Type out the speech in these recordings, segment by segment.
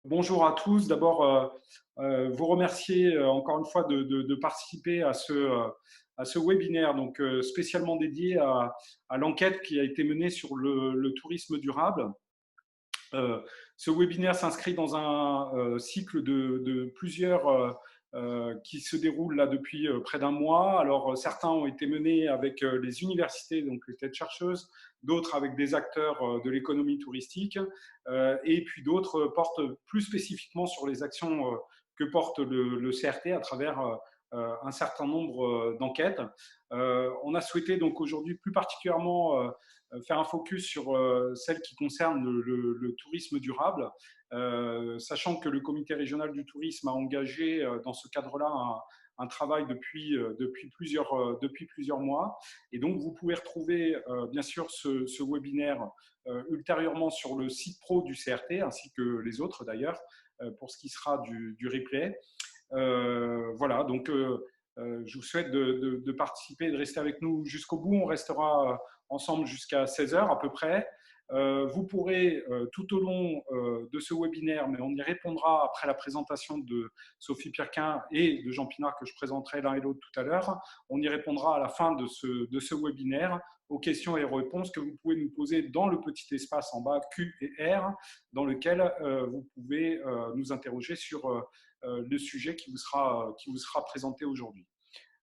bonjour à tous. D'abord, vous remercier encore une fois de participer à ce webinaire donc, spécialement dédié à l'enquête qui a été menée sur le tourisme durable. Ce webinaire s'inscrit dans un cycle de plusieurs qui se déroule là depuis près d'un mois. Alors, certains ont été menés avec les universités, donc les têtes chercheuses, d'autres avec des acteurs de l'économie touristique, et puis d'autres portent plus spécifiquement sur les actions que porte le CRT à travers un certain nombre d'enquêtes. On a souhaité donc aujourd'hui plus particulièrement faire un focus sur celle qui concerne le tourisme durable, sachant que le comité régional du tourisme a engagé dans ce cadre-là un travail depuis plusieurs mois. Et donc, vous pouvez retrouver bien sûr ce webinaire ultérieurement sur le site pro du CRT, ainsi que les autres d'ailleurs, pour ce qui sera du replay. Voilà, donc je vous souhaite de participer, de rester avec nous jusqu'au bout. On restera ensemble jusqu'à 16 heures à peu près. Vous pourrez tout au long de ce webinaire, mais on y répondra après la présentation de Sophie Pierquin et de Jean Pinard que je présenterai l'un et l'autre tout à l'heure. On y répondra à la fin de ce webinaire aux questions et aux réponses que vous pouvez nous poser dans le petit espace en bas Q et R, dans lequel vous pouvez nous interroger sur le sujet qui vous sera présenté aujourd'hui.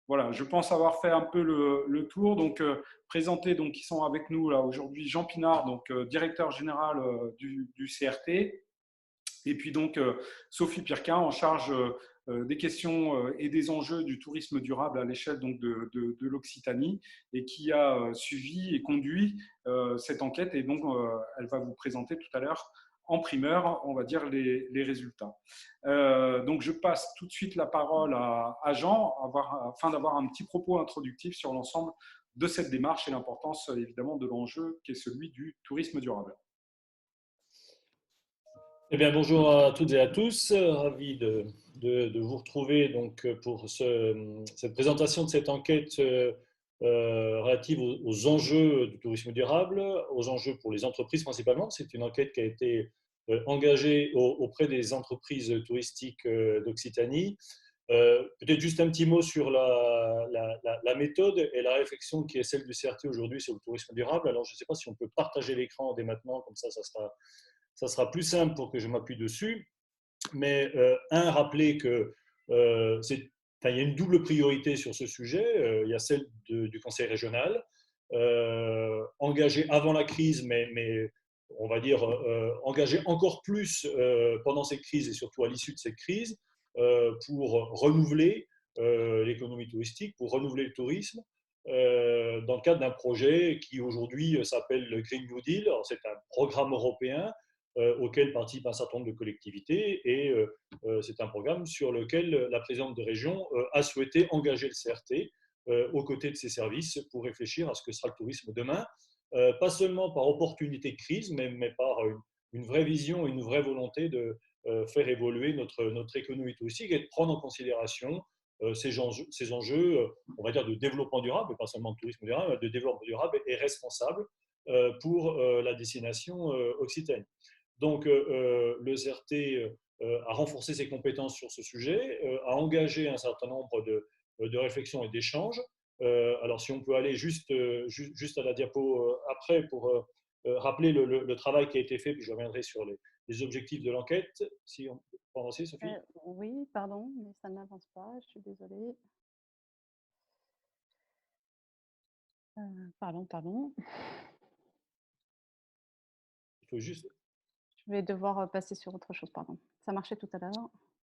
Voilà, je pense avoir fait un peu le tour. Donc, présentés, donc, qui sont avec nous là aujourd'hui, Jean Pinard, donc directeur général du CRT, et puis donc Sophie Pierquin en charge des questions et des enjeux du tourisme durable à l'échelle donc de l'Occitanie, et qui a suivi et conduit cette enquête. Et donc, elle va vous présenter tout à l'heure en primeur, on va dire, les résultats. Donc, je passe tout de suite la parole à Jean, afin d'avoir un petit propos introductif sur l'ensemble de cette démarche et l'importance, évidemment, de l'enjeu qui est celui du tourisme durable. Eh bien, bonjour à toutes et à tous. Ravi de vous retrouver donc, pour cette présentation de cette enquête relative aux enjeux du tourisme durable, aux enjeux pour les entreprises principalement. C'est une enquête qui a été engagée auprès des entreprises touristiques d'Occitanie. Peut-être juste un petit mot sur la méthode et la réflexion qui est celle du CRT aujourd'hui sur le tourisme durable. Alors, je ne sais pas si on peut partager l'écran dès maintenant, comme ça sera plus simple pour que je m'appuie dessus. Mais rappeler que il y a une double priorité sur ce sujet. Il y a celle du Conseil régional, engagé avant la crise, mais on va dire engagé encore plus pendant cette crise et surtout à l'issue de cette crise, pour renouveler l'économie touristique, pour renouveler le tourisme, dans le cadre d'un projet qui aujourd'hui s'appelle le Green New Deal. C'est un programme européen auquel participent un certain nombre de collectivités, et c'est un programme sur lequel la présidente de région a souhaité engager le CRT aux côtés de ses services pour réfléchir à ce que sera le tourisme demain, pas seulement par opportunité de crise, mais par une vraie vision, une vraie volonté de faire évoluer notre économie touristique et de prendre en considération ces enjeux, on va dire, de développement durable, et pas seulement de tourisme durable, mais de développement durable et responsable pour la destination occitane. Donc, le CRT a renforcé ses compétences sur ce sujet, a engagé un certain nombre de réflexions et d'échanges. Alors, si on peut aller juste à la diapo après pour rappeler le travail qui a été fait, puis je reviendrai sur les objectifs de l'enquête. Si on peut avancer, Sophie. Oui, pardon, mais ça n'avance pas, je suis désolée. Pardon. Il faut juste. Je vais devoir passer sur autre chose, pardon. Ça marchait tout à l'heure.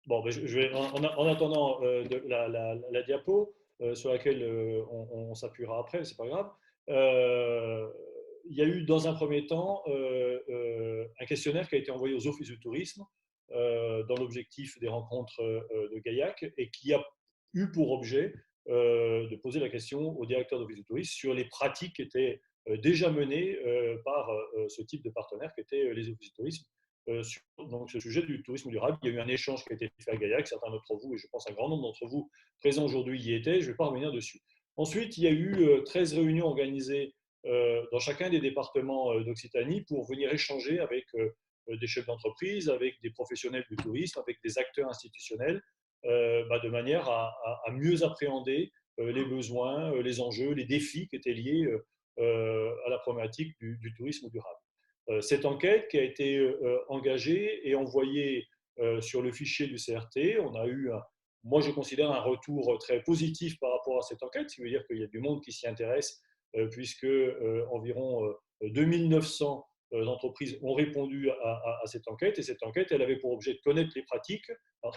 Bon, ben je vais, en attendant la diapo sur laquelle on s'appuiera après, c'est pas grave. Il y a eu dans un premier temps un questionnaire qui a été envoyé aux offices du tourisme dans l'objectif des rencontres de Gaillac, et qui a eu pour objet de poser la question aux directeurs d'offices du tourisme sur les pratiques qui étaient déjà menées par ce type de partenaires qui étaient les offices du tourisme sur donc, ce sujet du tourisme durable. Il y a eu un échange qui a été fait à Gaillac, certains d'entre vous, et je pense un grand nombre d'entre vous présents aujourd'hui y étaient, je ne vais pas revenir dessus. Ensuite, il y a eu 13 réunions organisées dans chacun des départements d'Occitanie pour venir échanger avec des chefs d'entreprise, avec des professionnels du tourisme, avec des acteurs institutionnels, de manière à mieux appréhender les besoins, les enjeux, les défis qui étaient liés à la problématique du tourisme durable. Cette enquête qui a été engagée et envoyée sur le fichier du CRT, on a eu, moi je considère un retour très positif par rapport à cette enquête, ce qui veut dire qu'il y a du monde qui s'y intéresse, puisque environ 2900 entreprises ont répondu à cette enquête, et cette enquête, elle avait pour objet de connaître les pratiques. Alors,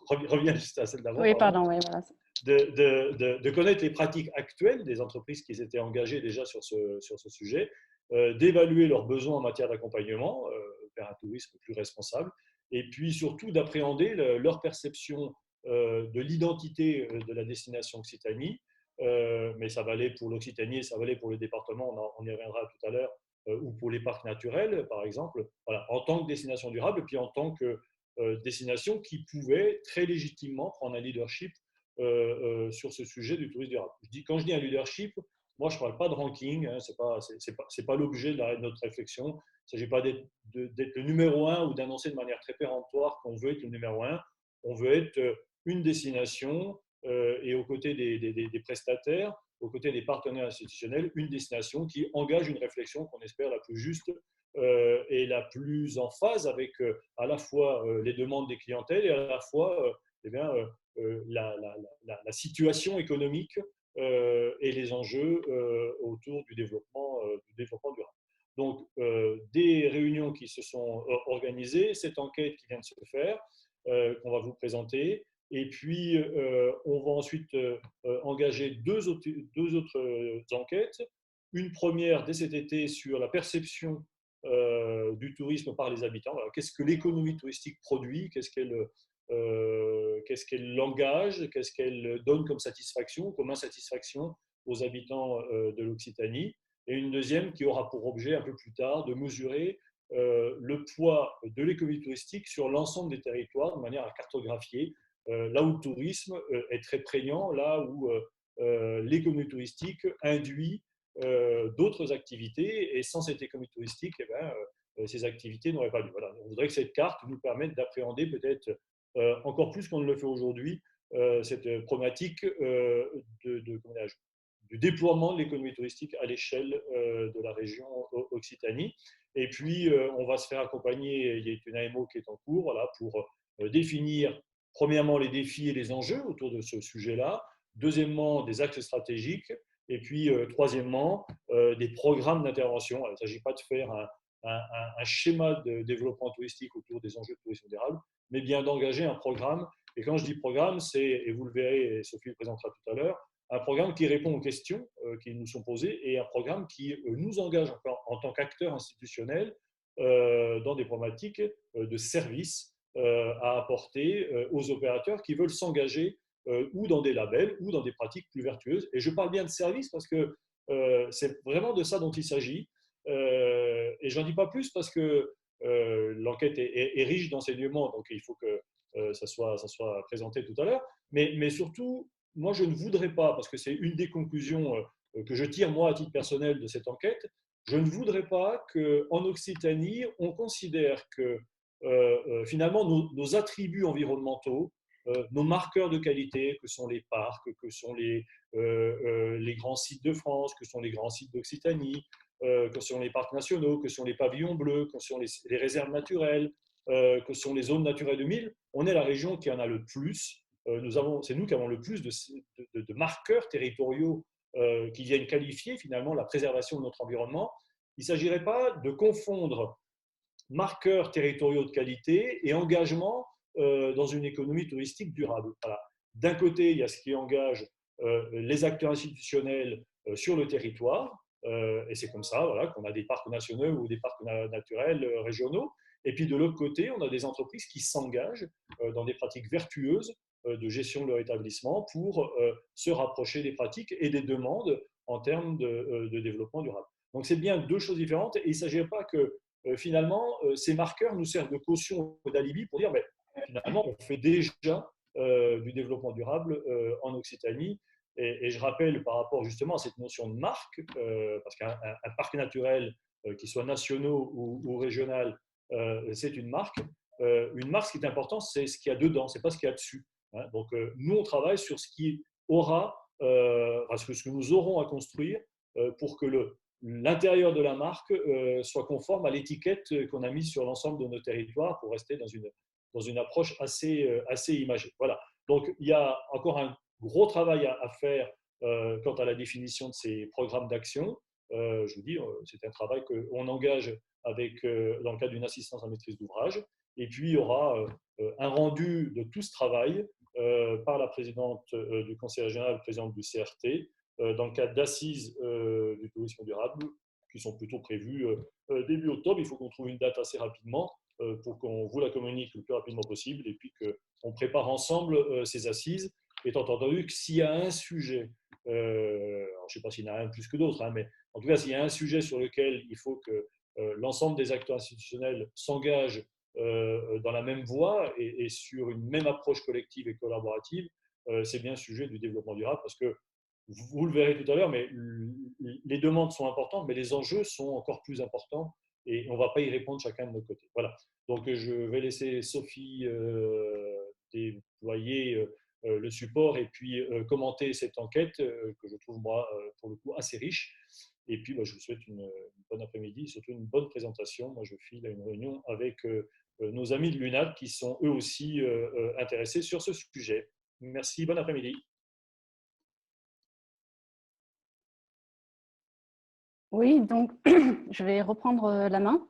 reviens juste à celle d'avant. Oui, pardon, oui, voilà. De connaître les pratiques actuelles des entreprises qui s'étaient engagées déjà sur ce sujet, d'évaluer leurs besoins en matière d'accompagnement vers un tourisme plus responsable, et puis surtout d'appréhender leur perception de l'identité de la destination Occitanie, mais ça valait pour l'Occitanie et ça valait pour le département, on y reviendra tout à l'heure, ou pour les parcs naturels, par exemple, voilà, en tant que destination durable, et puis en tant que destination qui pouvait très légitimement prendre un leadership sur ce sujet du tourisme durable. Quand je dis un leadership, moi, je ne parle pas de ranking, hein, ce n'est pas l'objet de notre réflexion. Il ne s'agit pas d'être le numéro un ou d'annoncer de manière très péremptoire qu'on veut être le numéro un. On veut être une destination et aux côtés des prestataires, aux côtés des partenaires institutionnels, une destination qui engage une réflexion qu'on espère la plus juste et la plus en phase avec à la fois les demandes des clientèles et à la fois la situation économique et les enjeux autour du développement durable. Donc, des réunions qui se sont organisées, cette enquête qui vient de se faire, qu'on va vous présenter, et puis on va ensuite engager deux autres enquêtes. Une première dès cet été sur la perception du tourisme par les habitants. Alors, qu'est-ce que l'économie touristique produit, qu'est-ce qu'elle engage, qu'est-ce qu'elle donne comme satisfaction, comme insatisfaction aux habitants de l'Occitanie. Et une deuxième qui aura pour objet un peu plus tard de mesurer le poids de l'économie touristique sur l'ensemble des territoires de manière à cartographier là où le tourisme est très prégnant, là où l'économie touristique induit d'autres activités, et sans cette économie touristique, ces activités n'auraient pas lieu. Voilà. On voudrait que cette carte nous permette d'appréhender peut-être encore plus qu'on ne le fait aujourd'hui cette problématique du déploiement de l'économie touristique à l'échelle de la région Occitanie. Et puis, on va se faire accompagner, il y a une AMO qui est en cours, voilà, pour définir premièrement les défis et les enjeux autour de ce sujet-là, deuxièmement des axes stratégiques, et puis troisièmement des programmes d'intervention. Il ne s'agit pas de faire un schéma de développement touristique autour des enjeux de tourisme durable, mais bien d'engager un programme. Et quand je dis programme, c'est, et vous le verrez, et Sophie le présentera tout à l'heure, un programme qui répond aux questions qui nous sont posées, et un programme qui nous engage en tant qu'acteurs institutionnels dans des problématiques de services à apporter aux opérateurs qui veulent s'engager ou dans des labels ou dans des pratiques plus vertueuses. Et je parle bien de services parce que c'est vraiment de ça dont il s'agit. Et j'en dis pas plus parce que l'enquête est riche d'enseignements, donc il faut que ça soit présenté tout à l'heure. Mais surtout, moi, je ne voudrais pas, parce que c'est une des conclusions que je tire, moi, à titre personnel, de cette enquête, je ne voudrais pas qu'en Occitanie, on considère que finalement, nos attributs environnementaux, nos marqueurs de qualité, que sont les parcs, que sont les grands sites de France, que sont les grands sites d'Occitanie, que sont les parcs nationaux, que sont les pavillons bleus, que sont les réserves naturelles, que sont les zones naturelles 2000, on est la région qui en a le plus. C'est nous qui avons le plus de marqueurs territoriaux qui viennent qualifier finalement la préservation de notre environnement. Il ne s'agirait pas de confondre marqueurs territoriaux de qualité et engagement dans une économie touristique durable. Voilà. D'un côté, il y a ce qui engage les acteurs institutionnels sur le territoire, et c'est comme ça voilà, qu'on a des parcs nationaux ou des parcs naturels régionaux. Et puis de l'autre côté, on a des entreprises qui s'engagent dans des pratiques vertueuses de gestion de leur établissement pour se rapprocher des pratiques et des demandes en termes de développement durable. Donc c'est bien deux choses différentes, et il ne s'agirait pas que finalement ces marqueurs nous servent de caution ou d'alibi pour dire finalement on fait déjà du développement durable en Occitanie. Et je rappelle par rapport justement à cette notion de marque, parce qu'un parc naturel, qu'il soit national ou régional, c'est une marque. Une marque, ce qui est important, c'est ce qu'il y a dedans, c'est pas ce qu'il y a dessus. Hein. Donc, nous, on travaille sur ce qui aura, parce que ce que nous aurons à construire pour que l'intérieur de la marque soit conforme à l'étiquette qu'on a mise sur l'ensemble de nos territoires pour rester dans une approche assez imagée. Voilà. Donc, il y a encore un gros travail à faire quant à la définition de ces programmes d'action. Je vous dis, c'est un travail qu'on engage dans le cadre d'une assistance à maîtrise d'ouvrage. Et puis, il y aura un rendu de tout ce travail par la présidente du Conseil régional, présidente du CRT, dans le cadre d'assises du tourisme durable, qui sont plutôt prévues début octobre. Il faut qu'on trouve une date assez rapidement pour qu'on vous la communique le plus rapidement possible et puis qu'on prépare ensemble ces assises, étant entendu que s'il y a un sujet, je ne sais pas s'il y en a un plus que d'autres, hein, mais en tout cas, s'il y a un sujet sur lequel il faut que l'ensemble des acteurs institutionnels s'engagent dans la même voie et sur une même approche collective et collaborative, c'est bien le sujet du développement durable parce que vous le verrez tout à l'heure, mais les demandes sont importantes, mais les enjeux sont encore plus importants et on ne va pas y répondre chacun de nos côtés. Voilà. Donc, je vais laisser Sophie déployer le support et puis commenter cette enquête que je trouve, moi, pour le coup, assez riche. Et puis, je vous souhaite une bonne après-midi, surtout une bonne présentation. Moi, je file à une réunion avec nos amis de l'UNAD qui sont eux aussi intéressés sur ce sujet. Merci, bon après-midi. Oui, donc je vais reprendre la main.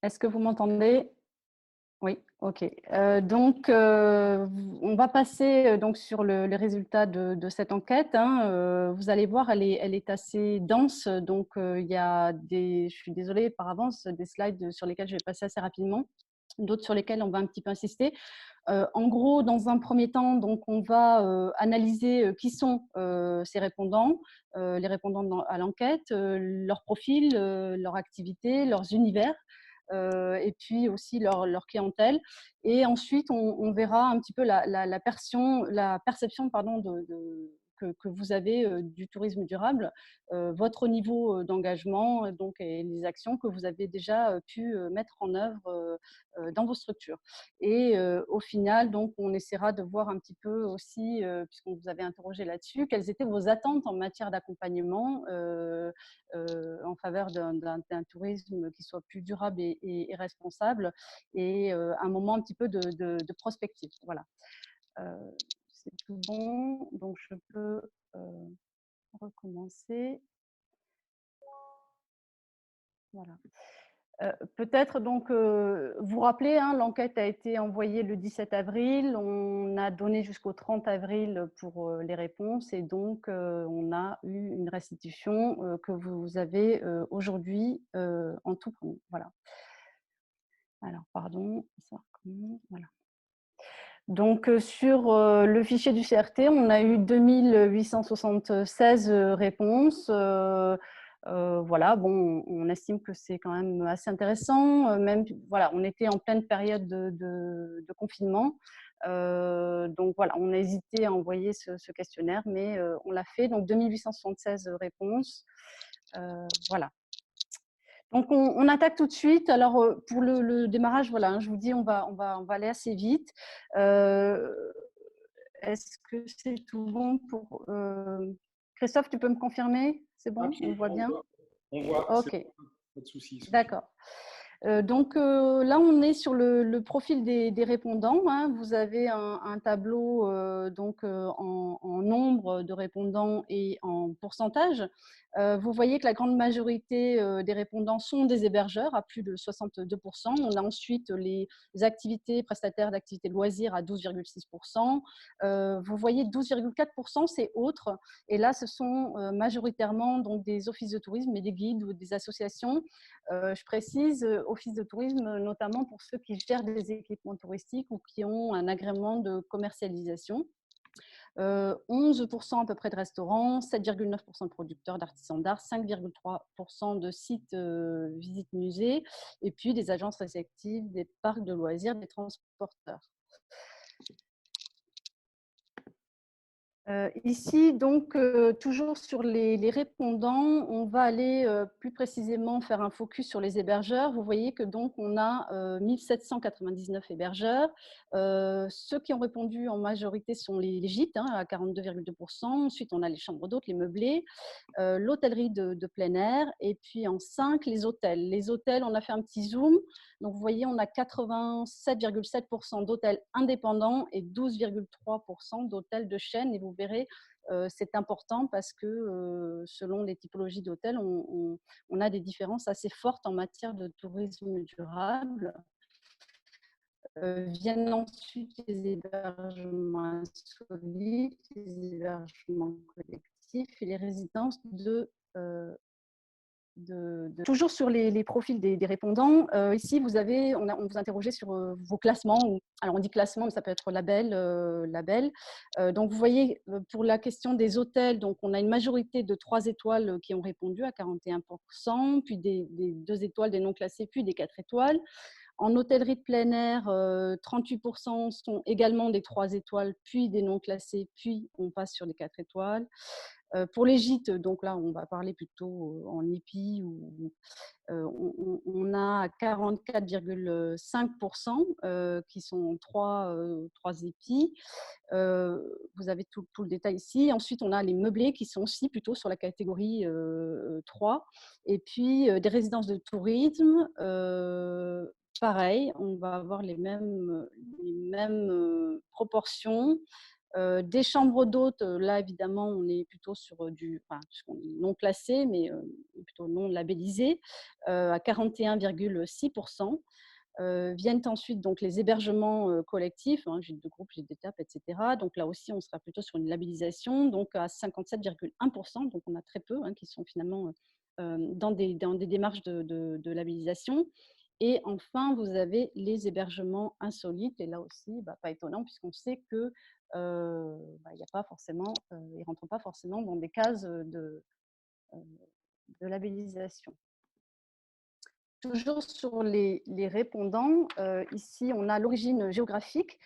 Est-ce que vous m'entendez? Oui, ok. On va passer donc sur les résultats de cette enquête. Hein. Vous allez voir, elle est assez dense. Donc, il y a je suis désolée par avance, des slides sur lesquels je vais passer assez rapidement, d'autres sur lesquels on va un petit peu insister. En gros, dans un premier temps, donc, on va analyser qui sont ces répondants, les répondants à l'enquête, leur profil, leur activité, leurs univers. Et puis aussi leur clientèle. Et ensuite, on verra un petit peu la perception pardon, que vous avez du tourisme durable, votre niveau d'engagement donc, et les actions que vous avez déjà pu mettre en œuvre dans vos structures. Et au final, donc, on essaiera de voir un petit peu aussi, puisqu'on vous avait interrogé là-dessus, quelles étaient vos attentes en matière d'accompagnement en faveur d'un tourisme qui soit plus durable et responsable, et un moment un petit peu de prospective. Voilà. C'est tout bon, donc je peux recommencer. Voilà. Peut-être donc vous rappelez, hein, l'enquête a été envoyée le 17 avril, on a donné jusqu'au 30 avril pour les réponses et donc on a eu une restitution que vous avez aujourd'hui en tout premier. Voilà. Alors, pardon, ça recommence. Voilà. Donc, sur le fichier du CRT, on a eu 2876 réponses. Voilà, bon, on estime que c'est quand même assez intéressant. Même, voilà, on était en pleine période de confinement. Donc, voilà, on a hésité à envoyer ce questionnaire, mais on l'a fait. Donc, 2876 réponses. Voilà. Donc, on attaque tout de suite. Alors, pour le démarrage, voilà, hein, je vous dis, on va aller assez vite. Est-ce que c'est tout bon pour… Christophe, tu peux me confirmer? C'est bon? On voit bien? On voit, Ok, pas de souci. d'accord. Donc là, on est sur le profil des répondants. Hein. Vous avez un tableau en nombre de répondants et en pourcentage. Vous voyez que la grande majorité des répondants sont des hébergeurs à plus de 62%. On a ensuite les activités prestataires d'activités de loisirs à 12,6%. Vous voyez 12,4%, c'est autres. Et là, ce sont majoritairement donc, des offices de tourisme et des guides ou des associations. Je précise, office de tourisme, notamment pour ceux qui gèrent des équipements touristiques ou qui ont un agrément de commercialisation. 11% à peu près de restaurants, 7,9% de producteurs, d'artisans d'art, 5,3% de sites visites musées, et puis des agences réceptives, des parcs de loisirs, des transporteurs. Ici, donc, toujours sur les répondants, on va aller plus précisément faire un focus sur les hébergeurs. Vous voyez que donc on a 1799 hébergeurs. Ceux qui ont répondu en majorité sont les gîtes, hein, à 42,2%. Ensuite, on a les chambres d'hôtes, les meublés, l'hôtellerie de plein air, et puis en 5, les hôtels. Les hôtels, on a fait un petit zoom. Donc, vous voyez, on a 87,7% d'hôtels indépendants et 12,3% d'hôtels de chaîne. Et vous verrez, c'est important parce que selon les typologies d'hôtels, on a des différences assez fortes en matière de tourisme durable. Viennent ensuite les hébergements insolites, les hébergements collectifs et les résidences toujours sur les profils des répondants. Ici, on vous interrogeait sur vos classements. Alors, on dit classement, mais ça peut être label. Donc, vous voyez, pour la question des hôtels, donc, on a une majorité de 3 étoiles qui ont répondu à 41%, puis des 2 étoiles, des non classés, puis des 4 étoiles. En hôtellerie de plein air, 38% sont également des 3 étoiles, puis des non classés, puis on passe sur les 4 étoiles. Pour les gîtes, donc là, on va parler plutôt en EPI, on a 44,5% qui sont 3 EPI. Vous avez tout le détail ici. Ensuite, on a les meublés qui sont aussi plutôt sur la catégorie 3. Et puis, des résidences de tourisme. Pareil, on va avoir les mêmes proportions. Des chambres d'hôtes, là évidemment, on est plutôt sur puisqu'on est non classé, mais plutôt non labellisé, à 41,6%. Viennent ensuite donc les hébergements collectifs, hein, gîtes de groupe, gîtes d'étape, etc. Donc là aussi, on sera plutôt sur une labellisation, donc à 57,1%. Donc on a très peu qui sont finalement dans des démarches de labellisation. Et enfin, vous avez les hébergements insolites. Et là aussi, pas étonnant, puisqu'on sait que y a pas forcément, ils ne rentrent pas forcément dans des cases de labellisation. Toujours sur les répondants, ici, on a l'origine géographique.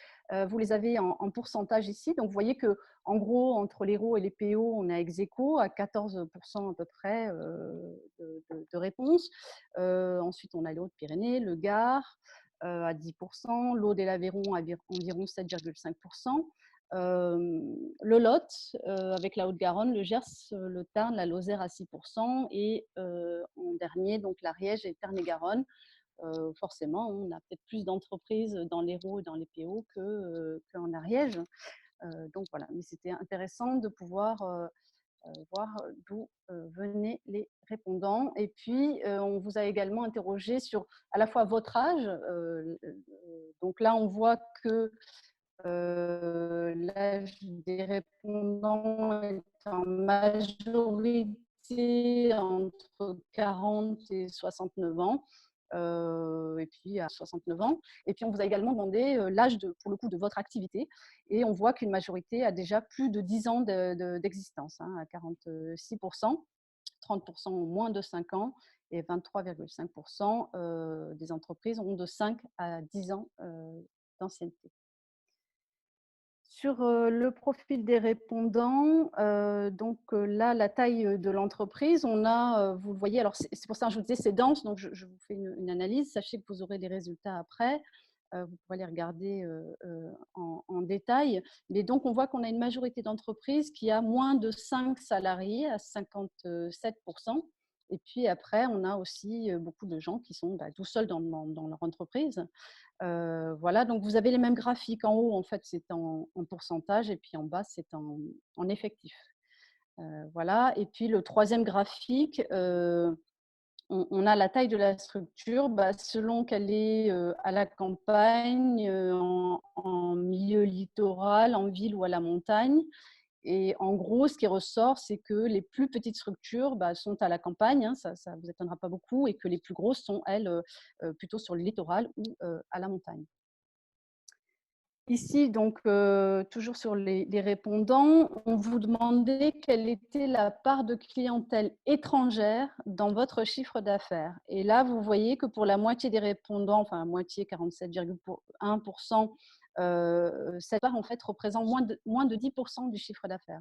Vous les avez en pourcentage ici. Donc, vous voyez qu'en gros, entre l'Hérault et les PO, on est ex aequo à 14% à peu près de réponses. Ensuite, on a les Hautes-Pyrénées, le Gard à 10%, l'Aude et l'Aveyron à environ 7,5%. Le Lot, avec la Haute-Garonne, le Gers, le Tarn, la Lozère à 6%, et en dernier, donc l'Ariège et Tarn-et-Garonne. Forcément, on a peut-être plus d'entreprises dans l'Hérault et dans les PO qu'en Ariège. Donc voilà, mais c'était intéressant de pouvoir voir d'où venaient les répondants. Et puis, on vous a également interrogé sur à la fois votre âge. Donc là, on voit que l'âge des répondants est en majorité entre 40 et 69 ans. Et puis à 69 ans. Et puis on vous a également demandé l'âge pour le coup de votre activité, et on voit qu'une majorité a déjà plus de 10 ans d'existence, à 46%, 30% ont moins de 5 ans, et 23,5% des entreprises ont de 5 à 10 ans d'ancienneté. Sur le profil des répondants, donc là, la taille de l'entreprise, on a, vous le voyez, alors c'est pour ça que je vous disais, c'est dense, donc je vous fais une analyse. Sachez que vous aurez les résultats après. Vous pourrez les regarder en détail. Mais donc, on voit qu'on a une majorité d'entreprises qui a moins de 5 salariés à 57%. Et puis après, on a aussi beaucoup de gens qui sont tout seuls dans leur entreprise. Voilà, donc vous avez les mêmes graphiques. En haut, en fait, c'est en pourcentage, et puis en bas, c'est en effectif. Voilà, et puis le troisième graphique, on a la taille de la structure selon qu'elle est à la campagne, en milieu littoral, en ville ou à la montagne. Et en gros, ce qui ressort, c'est que les plus petites structures sont à la campagne, ça ne vous étonnera pas beaucoup, et que les plus grosses sont, elles, plutôt sur le littoral ou à la montagne. Ici, donc, toujours sur les répondants, on vous demandait quelle était la part de clientèle étrangère dans votre chiffre d'affaires. Et là, vous voyez que pour la moitié des répondants, enfin la moitié, 47,1%, cette part en fait représente moins de 10% du chiffre d'affaires.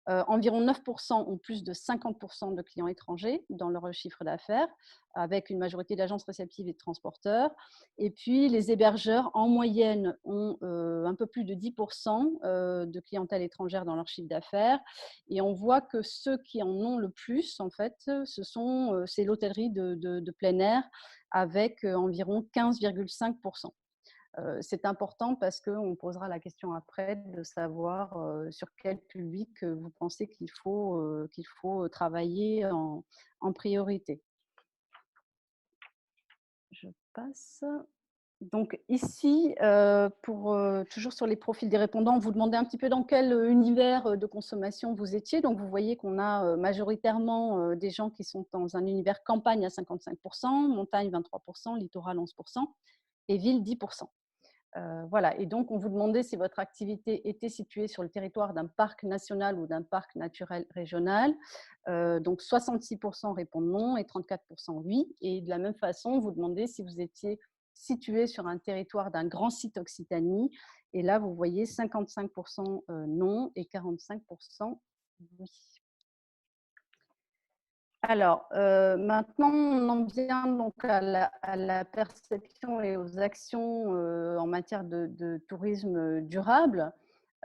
Environ 9% ont plus de 50% de clients étrangers dans leur chiffre d'affaires, avec une majorité d'agences réceptives et de transporteurs. Et puis, les hébergeurs, en moyenne, ont un peu plus de 10% de clientèle étrangère dans leur chiffre d'affaires. Et on voit que ceux qui en ont le plus, en fait, c'est l'hôtellerie de plein air, avec environ 15,5%. C'est important parce qu'on posera la question après de savoir sur quel public vous pensez qu'il faut travailler en priorité. Je passe. Donc ici, toujours sur les profils des répondants, vous demandez un petit peu dans quel univers de consommation vous étiez. Donc vous voyez qu'on a majoritairement des gens qui sont dans un univers campagne à 55%, montagne 23%, littoral 11% et ville 10%. Voilà. Et donc, on vous demandait si votre activité était située sur le territoire d'un parc national ou d'un parc naturel régional. Donc, 66% répondent non et 34% oui. Et de la même façon, vous demandez si vous étiez situé sur un territoire d'un grand site Occitanie. Et là, vous voyez 55% non et 45% oui. Alors, maintenant, on en vient donc à la perception et aux actions en matière de tourisme durable.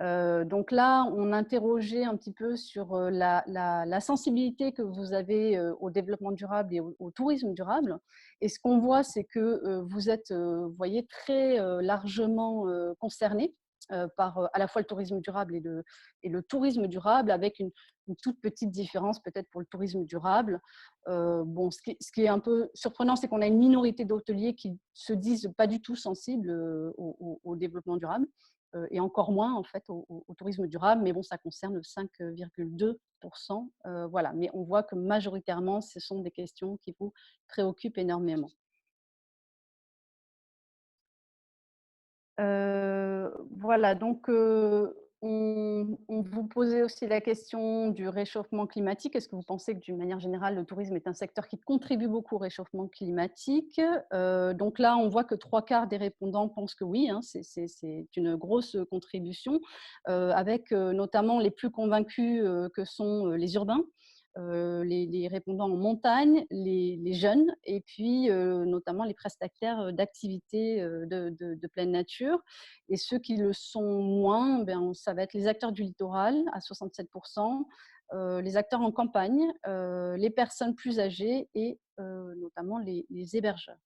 Donc là, on interrogeait un petit peu sur la sensibilité que vous avez au développement durable et au tourisme durable. Et ce qu'on voit, c'est que vous êtes, vous voyez, très largement concernés par à la fois le tourisme durable et le tourisme durable, avec une toute petite différence peut-être pour le tourisme durable. Bon, ce qui est un peu surprenant, c'est qu'on a une minorité d'hôteliers qui se disent pas du tout sensibles au développement durable. Et encore moins en fait au tourisme durable, mais bon, ça concerne 5,2%. Voilà. Mais on voit que majoritairement, ce sont des questions qui vous préoccupent énormément. Voilà, donc on vous posait aussi la question du réchauffement climatique. Est-ce que vous pensez que d'une manière générale, le tourisme est un secteur qui contribue beaucoup au réchauffement climatique? Donc là, on voit que 3/4 des répondants pensent que oui, hein, c'est une grosse contribution, avec notamment les plus convaincus que sont les urbains. Les répondants en montagne, les jeunes, et puis notamment les prestataires d'activités de pleine nature. Et ceux qui le sont moins, ben, ça va être les acteurs du littoral à 67%, les acteurs en campagne, les personnes plus âgées et notamment les hébergeurs.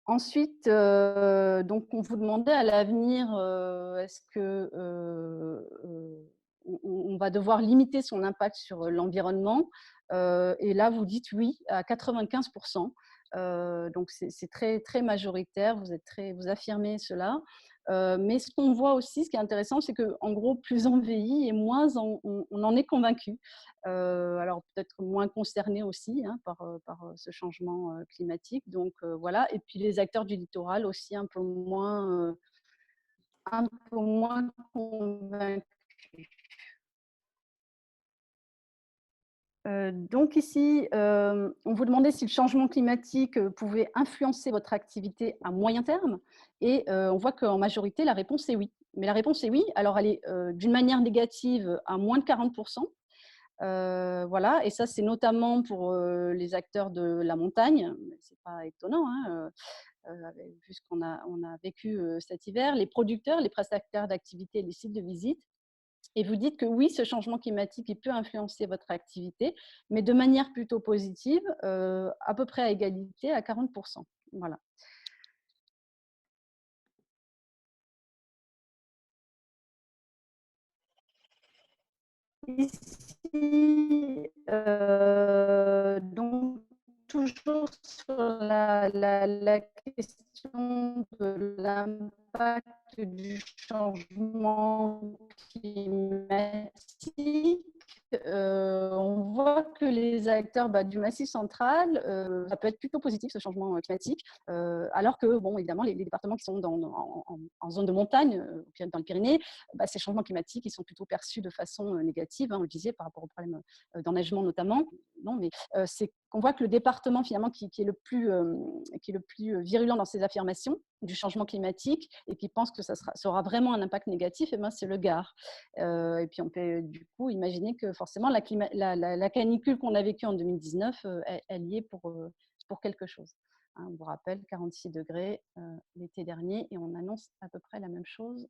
Ensuite, donc on vous demandait à l'avenir, est-ce que on va devoir limiter son impact sur l'environnement? Et là, vous dites oui à 95%. Donc c'est très, très majoritaire, vous affirmez cela. Mais ce qu'on voit aussi, ce qui est intéressant, c'est qu'en gros, plus on vieillit et moins on en est convaincu. Alors peut-être moins concernés aussi hein, par ce changement climatique. Donc voilà. Et puis les acteurs du littoral aussi un peu moins convaincus. Donc ici, on vous demandait si le changement climatique pouvait influencer votre activité à moyen terme, et on voit qu'en majorité, la réponse est oui. Mais la réponse est oui, alors elle est d'une manière négative à moins de 40%. Voilà, et ça, c'est notamment pour les acteurs de la montagne. C'est pas étonnant, hein, vu ce qu'on a vécu cet hiver. Les producteurs, les prestataires d'activités, les sites de visite. Et vous dites que oui, ce changement climatique, il peut influencer votre activité, mais de manière plutôt positive, à peu près à égalité, à 40%. Voilà. Ici, donc, toujours sur la question de l'impact du changement climatique, on voit que les acteurs du Massif central, ça peut être plutôt positif ce changement climatique, alors que, bon, évidemment, les départements qui sont en zone de montagne, dans les Pyrénées, ces changements climatiques, ils sont plutôt perçus de façon négative, hein, on le disait, par rapport aux problèmes d'enneigement notamment. Non, mais c'est on voit que le département finalement qui est le plus virulent dans ses affirmations du changement climatique et qui pense que ça aura vraiment un impact négatif, eh ben, c'est le Gard. Et puis on peut du coup imaginer que forcément la canicule qu'on a vécue en 2019, elle y est pour quelque chose. Hein, on vous rappelle 46 degrés l'été dernier et on annonce à peu près la même chose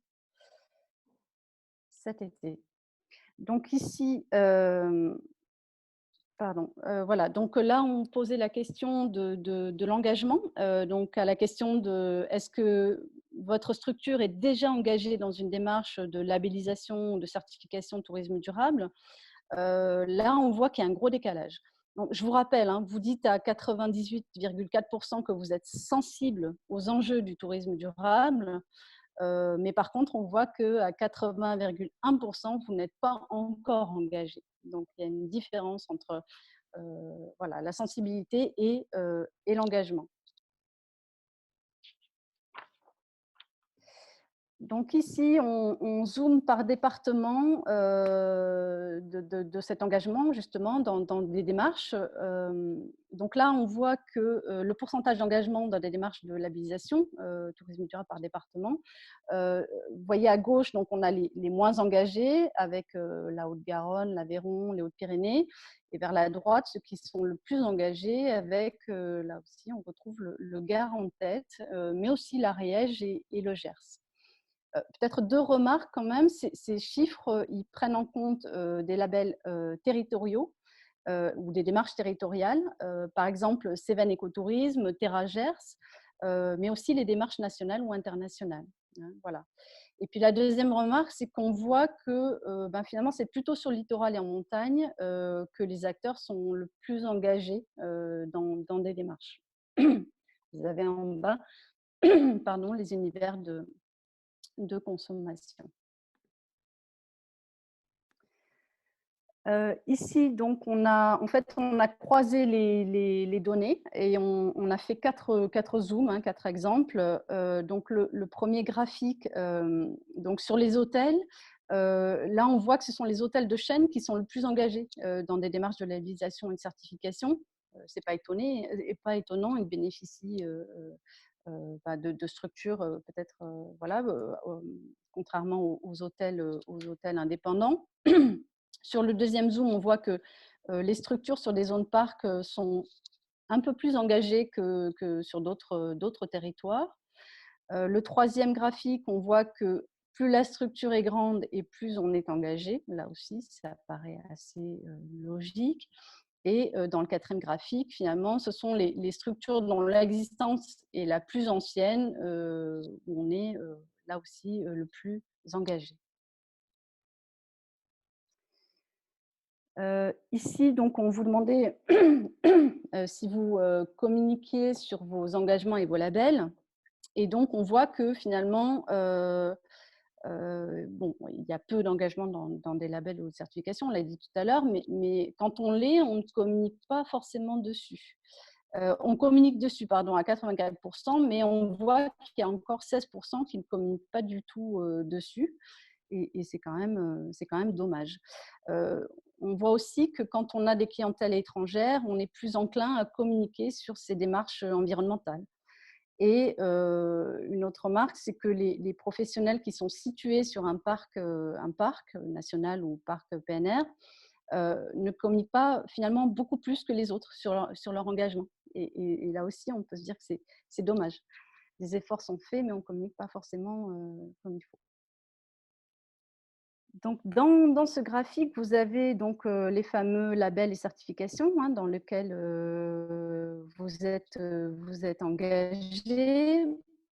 cet été. Donc ici, voilà, donc là, on posait la question de l'engagement, donc à la question de est-ce que votre structure est déjà engagée dans une démarche de labellisation, de certification de tourisme durable. Là, on voit qu'il y a un gros décalage. Donc, je vous rappelle, hein, vous dites à 98,4% que vous êtes sensible aux enjeux du tourisme durable. Mais par contre, on voit qu'à 80,1%, vous n'êtes pas encore engagé. Donc, il y a une différence entre voilà, la sensibilité et l'engagement. Donc ici, on zoome par département de cet engagement, justement, dans des démarches. Donc là, on voit que le pourcentage d'engagement dans des démarches de labellisation, tourisme durable par département, vous voyez à gauche, donc on a les moins engagés avec la Haute-Garonne, l'Aveyron, les Hautes-Pyrénées, et vers la droite, ceux qui sont le plus engagés avec, là aussi, on retrouve le Gard en tête, mais aussi l'Ariège et le Gers. Peut-être deux remarques quand même, ces chiffres, ils prennent en compte des labels territoriaux ou des démarches territoriales, par exemple Cévennes Écotourisme, Terra Gers, mais aussi les démarches nationales ou internationales. Hein, voilà. Et puis la deuxième remarque, c'est qu'on voit que finalement, c'est plutôt sur le littoral et en montagne que les acteurs sont le plus engagés dans des démarches. Vous avez en bas pardon, les univers de consommation. Ici, donc, on a croisé les données et on a fait quatre zooms, hein, 4 exemples. Donc, le premier graphique, donc sur les hôtels, là, on voit que ce sont les hôtels de chaîne qui sont le plus engagés dans des démarches de labellisation et de certification. C'est pas étonnant, ils bénéficient de structures peut-être, voilà, contrairement aux hôtels indépendants. Sur le deuxième zoom, on voit que les structures sur des zones parcs sont un peu plus engagées que sur d'autres territoires. Le troisième graphique, on voit que plus la structure est grande et plus on est engagé. Là aussi, ça paraît assez logique. Et dans le quatrième graphique, finalement, ce sont les structures dont l'existence est la plus ancienne, où on est là aussi le plus engagé. Ici, donc, on vous demandait si vous communiquiez sur vos engagements et vos labels. Et donc, on voit que finalement, bon, il y a peu d'engagement dans des labels ou de certifications, on l'a dit tout à l'heure, mais quand on l'est, on ne communique pas forcément dessus. On communique dessus, pardon, à 84%, mais on voit qu'il y a encore 16% qui ne communiquent pas du tout dessus. Et c'est quand même dommage. On voit aussi que quand on a des clientèles étrangères, on est plus enclin à communiquer sur ces démarches environnementales. Et une autre remarque, c'est que les professionnels qui sont situés sur un parc national ou parc PNR ne communiquent pas finalement beaucoup plus que les autres sur leur engagement. Et là aussi, on peut se dire que c'est dommage. Les efforts sont faits, mais on ne communique pas forcément comme il faut. Donc, dans ce graphique, vous avez donc les fameux labels et certifications hein, dans lesquels vous êtes engagé.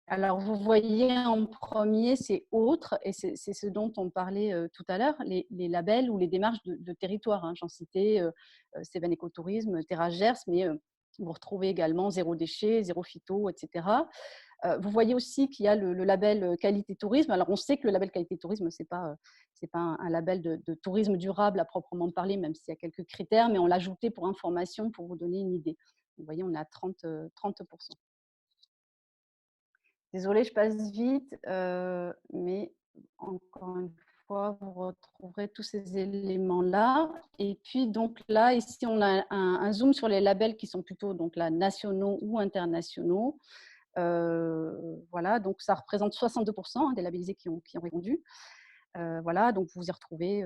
Alors, vous voyez en premier, c'est autres, et c'est ce dont on parlait tout à l'heure, les labels ou les démarches de territoire. Hein. J'en citais Cévennes Écotourisme, Terra Gers, mais vous retrouvez également Zéro Déchet, Zéro Phyto, etc. Vous voyez aussi qu'il y a le label qualité tourisme. Alors, on sait que le label qualité tourisme, ce n'est pas un label de tourisme durable à proprement parler, même s'il y a quelques critères, mais on l'a ajouté pour information, pour vous donner une idée. Vous voyez, on est à 30%. Désolée, je passe vite, mais encore une fois, vous retrouverez tous ces éléments-là. Et puis, donc là, ici, on a un zoom sur les labels qui sont plutôt donc, là, nationaux ou internationaux. Voilà, donc ça représente 62% des labellisés qui ont répondu. Voilà, donc vous y retrouvez.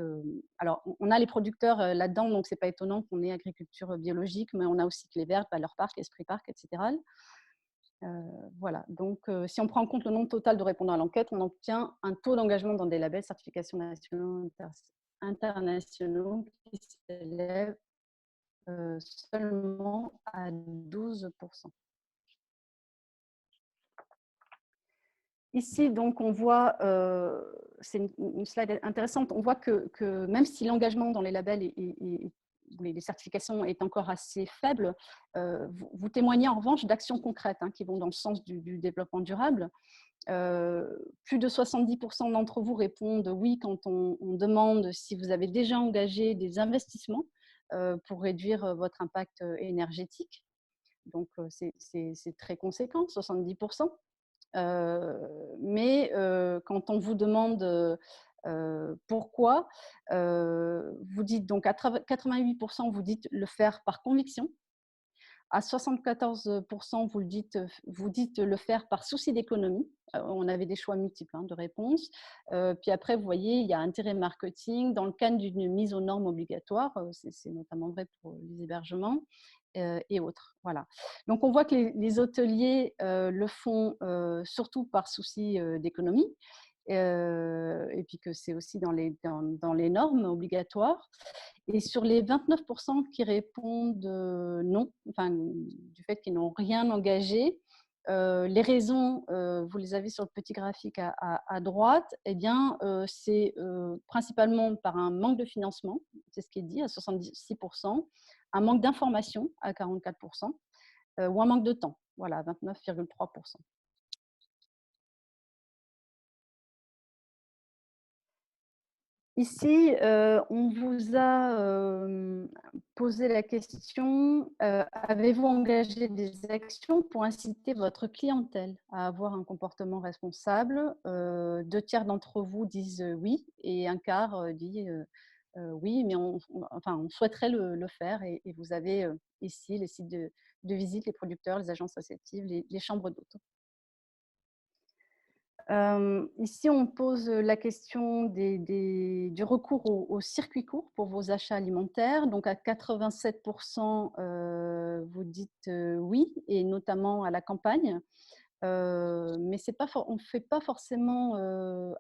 Alors, on a les producteurs là-dedans, donc c'est pas étonnant qu'on ait agriculture biologique, mais on a aussi Clé Verte, Valeur Parc, Esprit Parc, etc. Voilà, donc si on prend en compte le nombre total de répondants à l'enquête, on obtient un taux d'engagement dans des labels certification nationaux internationaux qui s'élève seulement à 12%. Ici, donc, on voit, c'est une slide intéressante, on voit que même si l'engagement dans les labels et les certifications est encore assez faible, vous témoignez en revanche d'actions concrètes qui vont dans le sens du développement durable. Plus de 70% d'entre vous répondent oui quand on demande si vous avez déjà engagé des investissements pour réduire votre impact énergétique. Donc, c'est très conséquent, 70%. Mais quand on vous demande pourquoi, vous dites donc à 88%, vous dites le faire par conviction. À 74%, vous dites le faire par souci d'économie. On avait des choix multiples de réponses. Puis après, vous voyez, il y a intérêt marketing dans le cadre d'une mise aux normes obligatoire. C'est notamment vrai pour les hébergements et autres. Voilà. Donc, on voit que les hôteliers le font surtout par souci d'économie. Et puis que c'est aussi dans les normes obligatoires. Et sur les 29% qui répondent non, enfin, du fait qu'ils n'ont rien engagé, les raisons, vous les avez sur le petit graphique à droite, eh bien, c'est principalement par un manque de financement, c'est ce qui est dit à 66%, un manque d'information à 44%, ou un manque de temps, voilà, à 29,3%. Ici, on vous a posé la question, avez-vous engagé des actions pour inciter votre clientèle à avoir un comportement responsable? 2/3 d'entre vous disent oui et un quart dit oui, mais on souhaiterait le faire. Et vous avez ici les sites de visite, les producteurs, les agences associatives, les chambres d'hôtes. Ici, on pose la question du recours au circuit court pour vos achats alimentaires. Donc, à 87%, vous dites oui, et notamment à la campagne. Mais on ne fait pas forcément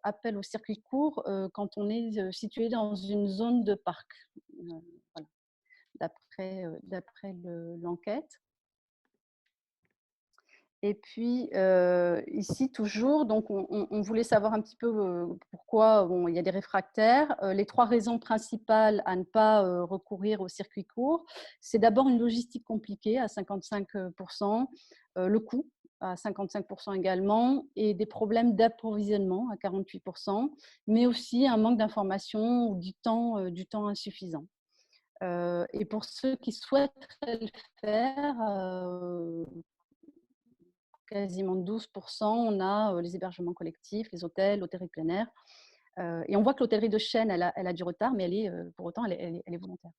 appel au circuit court quand on est situé dans une zone de parc, voilà, d'après l'enquête. Et puis, ici, toujours, donc on voulait savoir un petit peu pourquoi il y a des réfractaires. Les 3 raisons principales à ne pas recourir au circuit court, c'est d'abord une logistique compliquée à 55%, le coût à 55% également, et des problèmes d'approvisionnement à 48%, mais aussi un manque d'information ou du temps insuffisant. Et pour ceux qui souhaiteraient le faire, quasiment 12%, on a les hébergements collectifs, les hôtels, l'hôtellerie plein air. Et on voit que l'hôtellerie de chaîne, elle a du retard, mais pour autant, elle est volontaire.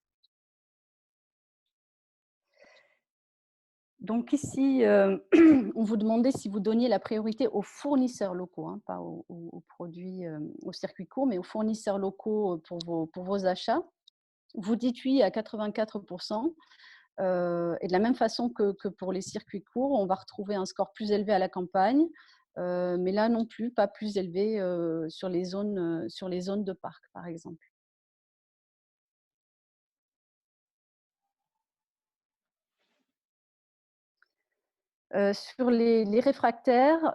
Donc ici, on vous demandait si vous donniez la priorité aux fournisseurs locaux, pas aux produits, au circuit court, mais aux fournisseurs locaux pour vos achats. Vous dites oui à 84%. Et de la même façon que pour les circuits courts, on va retrouver un score plus élevé à la campagne, mais là non plus, pas plus élevé sur les zones de parc, par exemple. Sur les réfractaires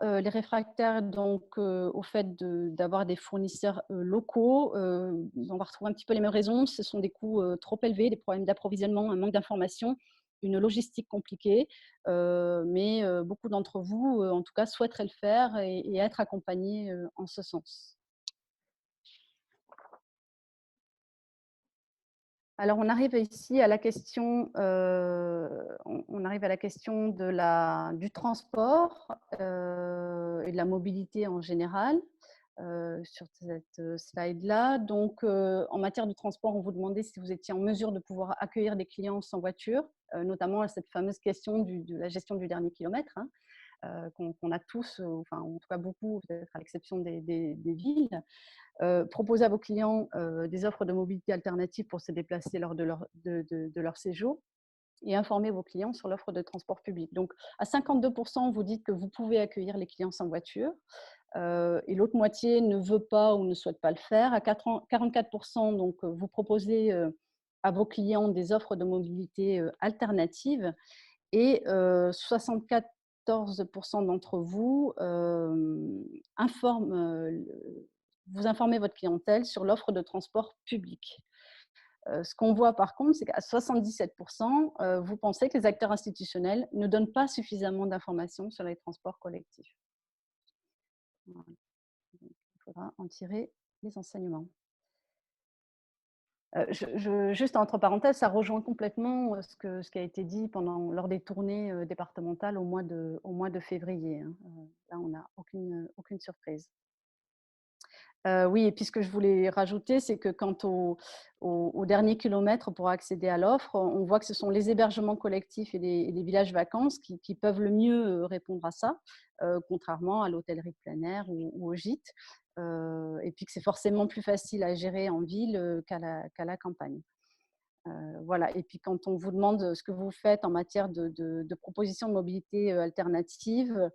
donc, au fait d'avoir des fournisseurs locaux, on va retrouver un petit peu les mêmes raisons. Ce sont des coûts trop élevés, des problèmes d'approvisionnement, un manque d'information, une logistique compliquée. Mais beaucoup d'entre vous, en tout cas, souhaiteraient le faire et être accompagnés en ce sens. Alors, on arrive ici à la question, du transport et de la mobilité en général. sur cette slide-là. Donc, en matière de transport, on vous demandait si vous étiez en mesure de pouvoir accueillir des clients sans voiture, notamment à cette fameuse question de la gestion du dernier kilomètre, hein, qu'on a tous, enfin en tout cas beaucoup, peut-être à l'exception des villes. Proposer à vos clients des offres de mobilité alternatives pour se déplacer lors de leur séjour et informer vos clients sur l'offre de transport public. Donc, à 52%, vous dites que vous pouvez accueillir les clients sans voiture. Et l'autre moitié ne veut pas ou ne souhaite pas le faire. À 44%, donc, vous proposez à vos clients des offres de mobilité alternatives et 74% d'entre vous vous informez votre clientèle sur l'offre de transport public. Ce qu'on voit par contre, c'est qu'à 77%, vous pensez que les acteurs institutionnels ne donnent pas suffisamment d'informations sur les transports collectifs. Voilà. Donc, il faudra en tirer les enseignements. Juste entre parenthèses, ça rejoint complètement ce qui a été dit lors des tournées départementales au mois de février. Hein. Là, on n'a aucune surprise. Oui, et puis ce que je voulais rajouter, c'est que quant au dernier kilomètre pour accéder à l'offre, on voit que ce sont les hébergements collectifs et les villages vacances qui peuvent le mieux répondre à ça, contrairement à l'hôtellerie de plein air ou au gîte. Et puis que c'est forcément plus facile à gérer en ville qu'à la campagne. Voilà. Et puis quand on vous demande ce que vous faites en matière de propositions de mobilité alternative,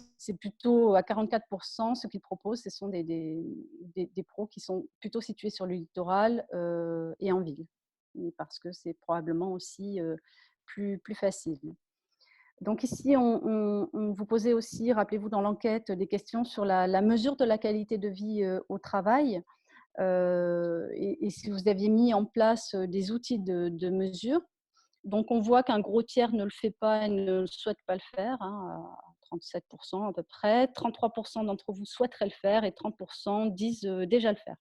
c'est plutôt à 44%, ce qu'ils proposent, ce sont des pros qui sont plutôt situés sur le littoral et en ville, parce que c'est probablement aussi plus facile. Donc ici, on vous posait aussi, rappelez-vous dans l'enquête, des questions sur la mesure de la qualité de vie au travail et si vous aviez mis en place des outils de mesure. Donc, on voit qu'un gros tiers ne le fait pas et ne souhaite pas le faire, hein, à 37% à peu près. 33% d'entre vous souhaiteraient le faire et 30% disent déjà le faire.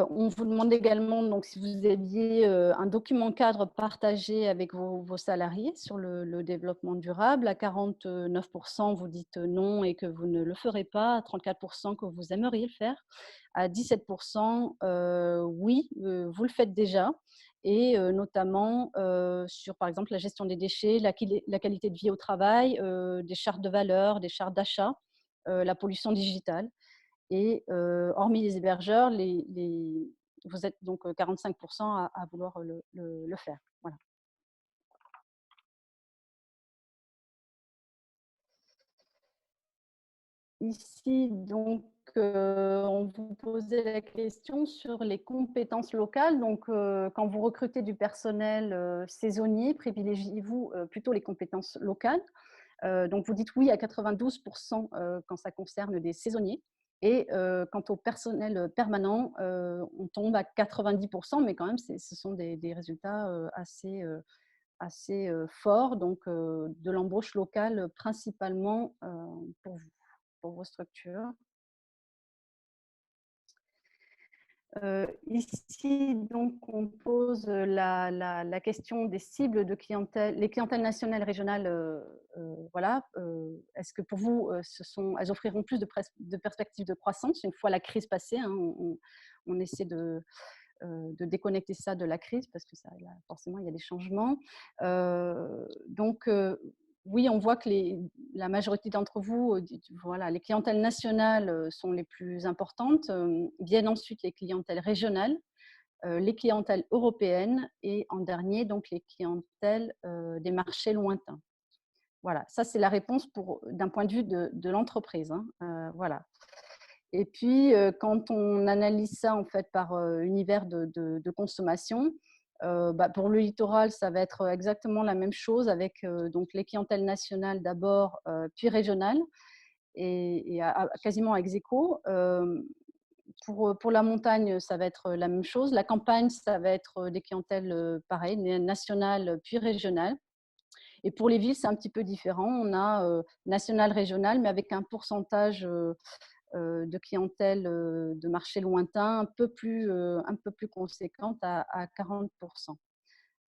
On vous demande également donc, si vous aviez un document cadre partagé avec vos salariés sur le développement durable. À 49%, vous dites non et que vous ne le ferez pas. À 34%, que vous aimeriez le faire. À 17%, oui, vous le faites déjà. Et notamment sur, par exemple, la gestion des déchets, la qualité de vie au travail, des chartes de valeur, des chartes d'achat, la pollution digitale. Et hormis les hébergeurs, vous êtes donc 45% à vouloir le faire. Voilà. Ici, donc, on vous posait la question sur les compétences locales. Donc, quand vous recrutez du personnel saisonnier, privilégiez-vous plutôt les compétences locales. Donc, vous dites oui à 92% quand ça concerne des saisonniers. Et quant au personnel permanent, on tombe à 90%, mais quand même, ce sont des résultats assez forts. Donc, de l'embauche locale principalement pour vos structures. Ici, donc, on pose la question des cibles de clientèle, les clientèles nationales et régionales. Voilà. Est-ce que pour vous, elles offriront plus de perspectives de croissance une fois la crise passée, hein, on essaie de déconnecter ça de la crise parce que forcément, il y a des changements. Donc, oui, on voit que la majorité d'entre vous, voilà, les clientèles nationales sont les plus importantes. Viennent ensuite les clientèles régionales, les clientèles européennes et en dernier, donc les clientèles des marchés lointains. Voilà, ça c'est la réponse d'un point de vue de l'entreprise. Hein. Voilà. Et puis, quand on analyse ça en fait par univers de consommation, pour le littoral, ça va être exactement la même chose avec donc les clientèles nationales d'abord, puis régionales, et quasiment ex aequo. Pour la montagne, ça va être la même chose. La campagne, ça va être des clientèles pareilles, nationales puis régionales. Et pour les villes, c'est un petit peu différent. On a national, régional, mais avec un pourcentage de clientèle de marché lointain un peu plus conséquente à 40%.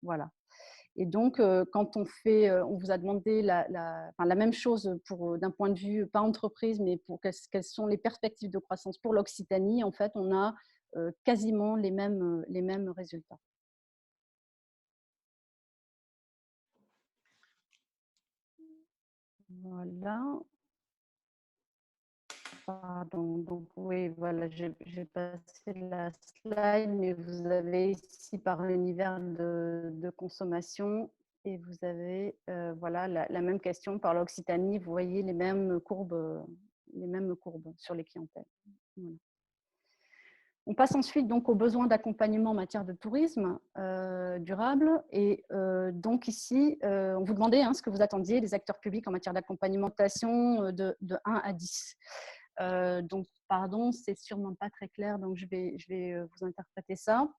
Voilà. Et donc, quand on vous a demandé la même chose d'un point de vue, pas entreprise, mais pour quelles sont les perspectives de croissance pour l'Occitanie, en fait, on a quasiment les mêmes résultats. Voilà. Pardon, donc oui, voilà, j'ai passé la slide, mais vous avez ici par univers de consommation et vous avez voilà, la même question par l'Occitanie. Vous voyez les mêmes courbes sur les clientèles. Voilà. On passe ensuite donc aux besoins d'accompagnement en matière de tourisme durable. Et donc ici, on vous demandait ce que vous attendiez des acteurs publics en matière d'accompagnementation de 1 à 10. Donc, pardon, c'est sûrement pas très clair, donc je vais vous interpréter ça.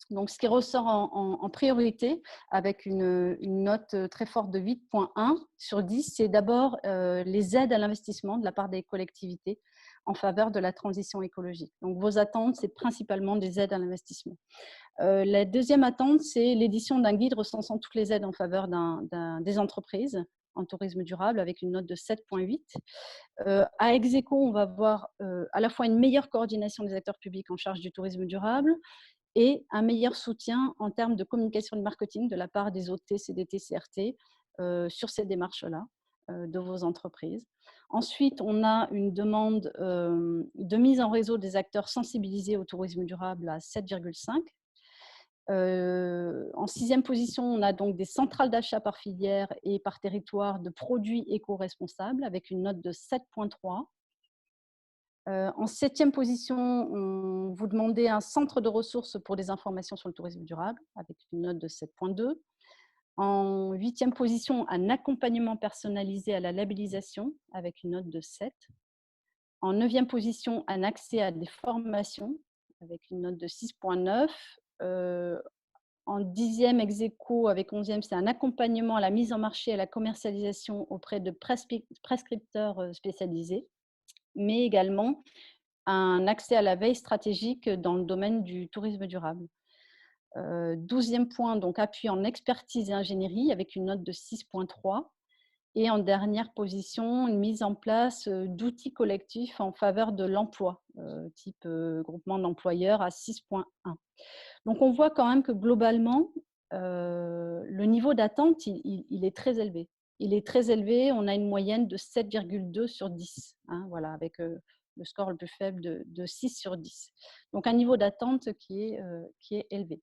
Donc, ce qui ressort en priorité, avec une note très forte de 8,1 sur 10, c'est d'abord les aides à l'investissement de la part des collectivités en faveur de la transition écologique. Donc, vos attentes, c'est principalement des aides à l'investissement. La deuxième attente, c'est l'édition d'un guide recensant toutes les aides en faveur des entreprises en tourisme durable, avec une note de 7,8. À ex-aequo, on va voir à la fois une meilleure coordination des acteurs publics en charge du tourisme durable et un meilleur soutien en termes de communication et de marketing de la part des OT, CDT, CRT sur ces démarches-là de vos entreprises. Ensuite, on a une demande de mise en réseau des acteurs sensibilisés au tourisme durable à 7,5. En 6e position, on a donc des centrales d'achat par filière et par territoire de produits éco-responsables avec une note de 7,3. En 7e position, on vous demandait un centre de ressources pour des informations sur le tourisme durable avec une note de 7,2. En 8e position, un accompagnement personnalisé à la labellisation avec une note de 7. En 9e position, un accès à des formations avec une note de 6,9. En 10e ex-aequo avec 11e, c'est un accompagnement à la mise en marché et à la commercialisation auprès de prescripteurs spécialisés, mais également un accès à la veille stratégique dans le domaine du tourisme durable. 12e point, donc appui en expertise et ingénierie avec une note de 6,3. Et en dernière position, une mise en place d'outils collectifs en faveur de l'emploi, type groupement d'employeurs à 6,1. Donc, on voit quand même que globalement, le niveau d'attente, il est très élevé. Il est très élevé, on a une moyenne de 7,2 sur 10, voilà, avec le score le plus faible de 6 sur 10. Donc, un niveau d'attente qui est élevé.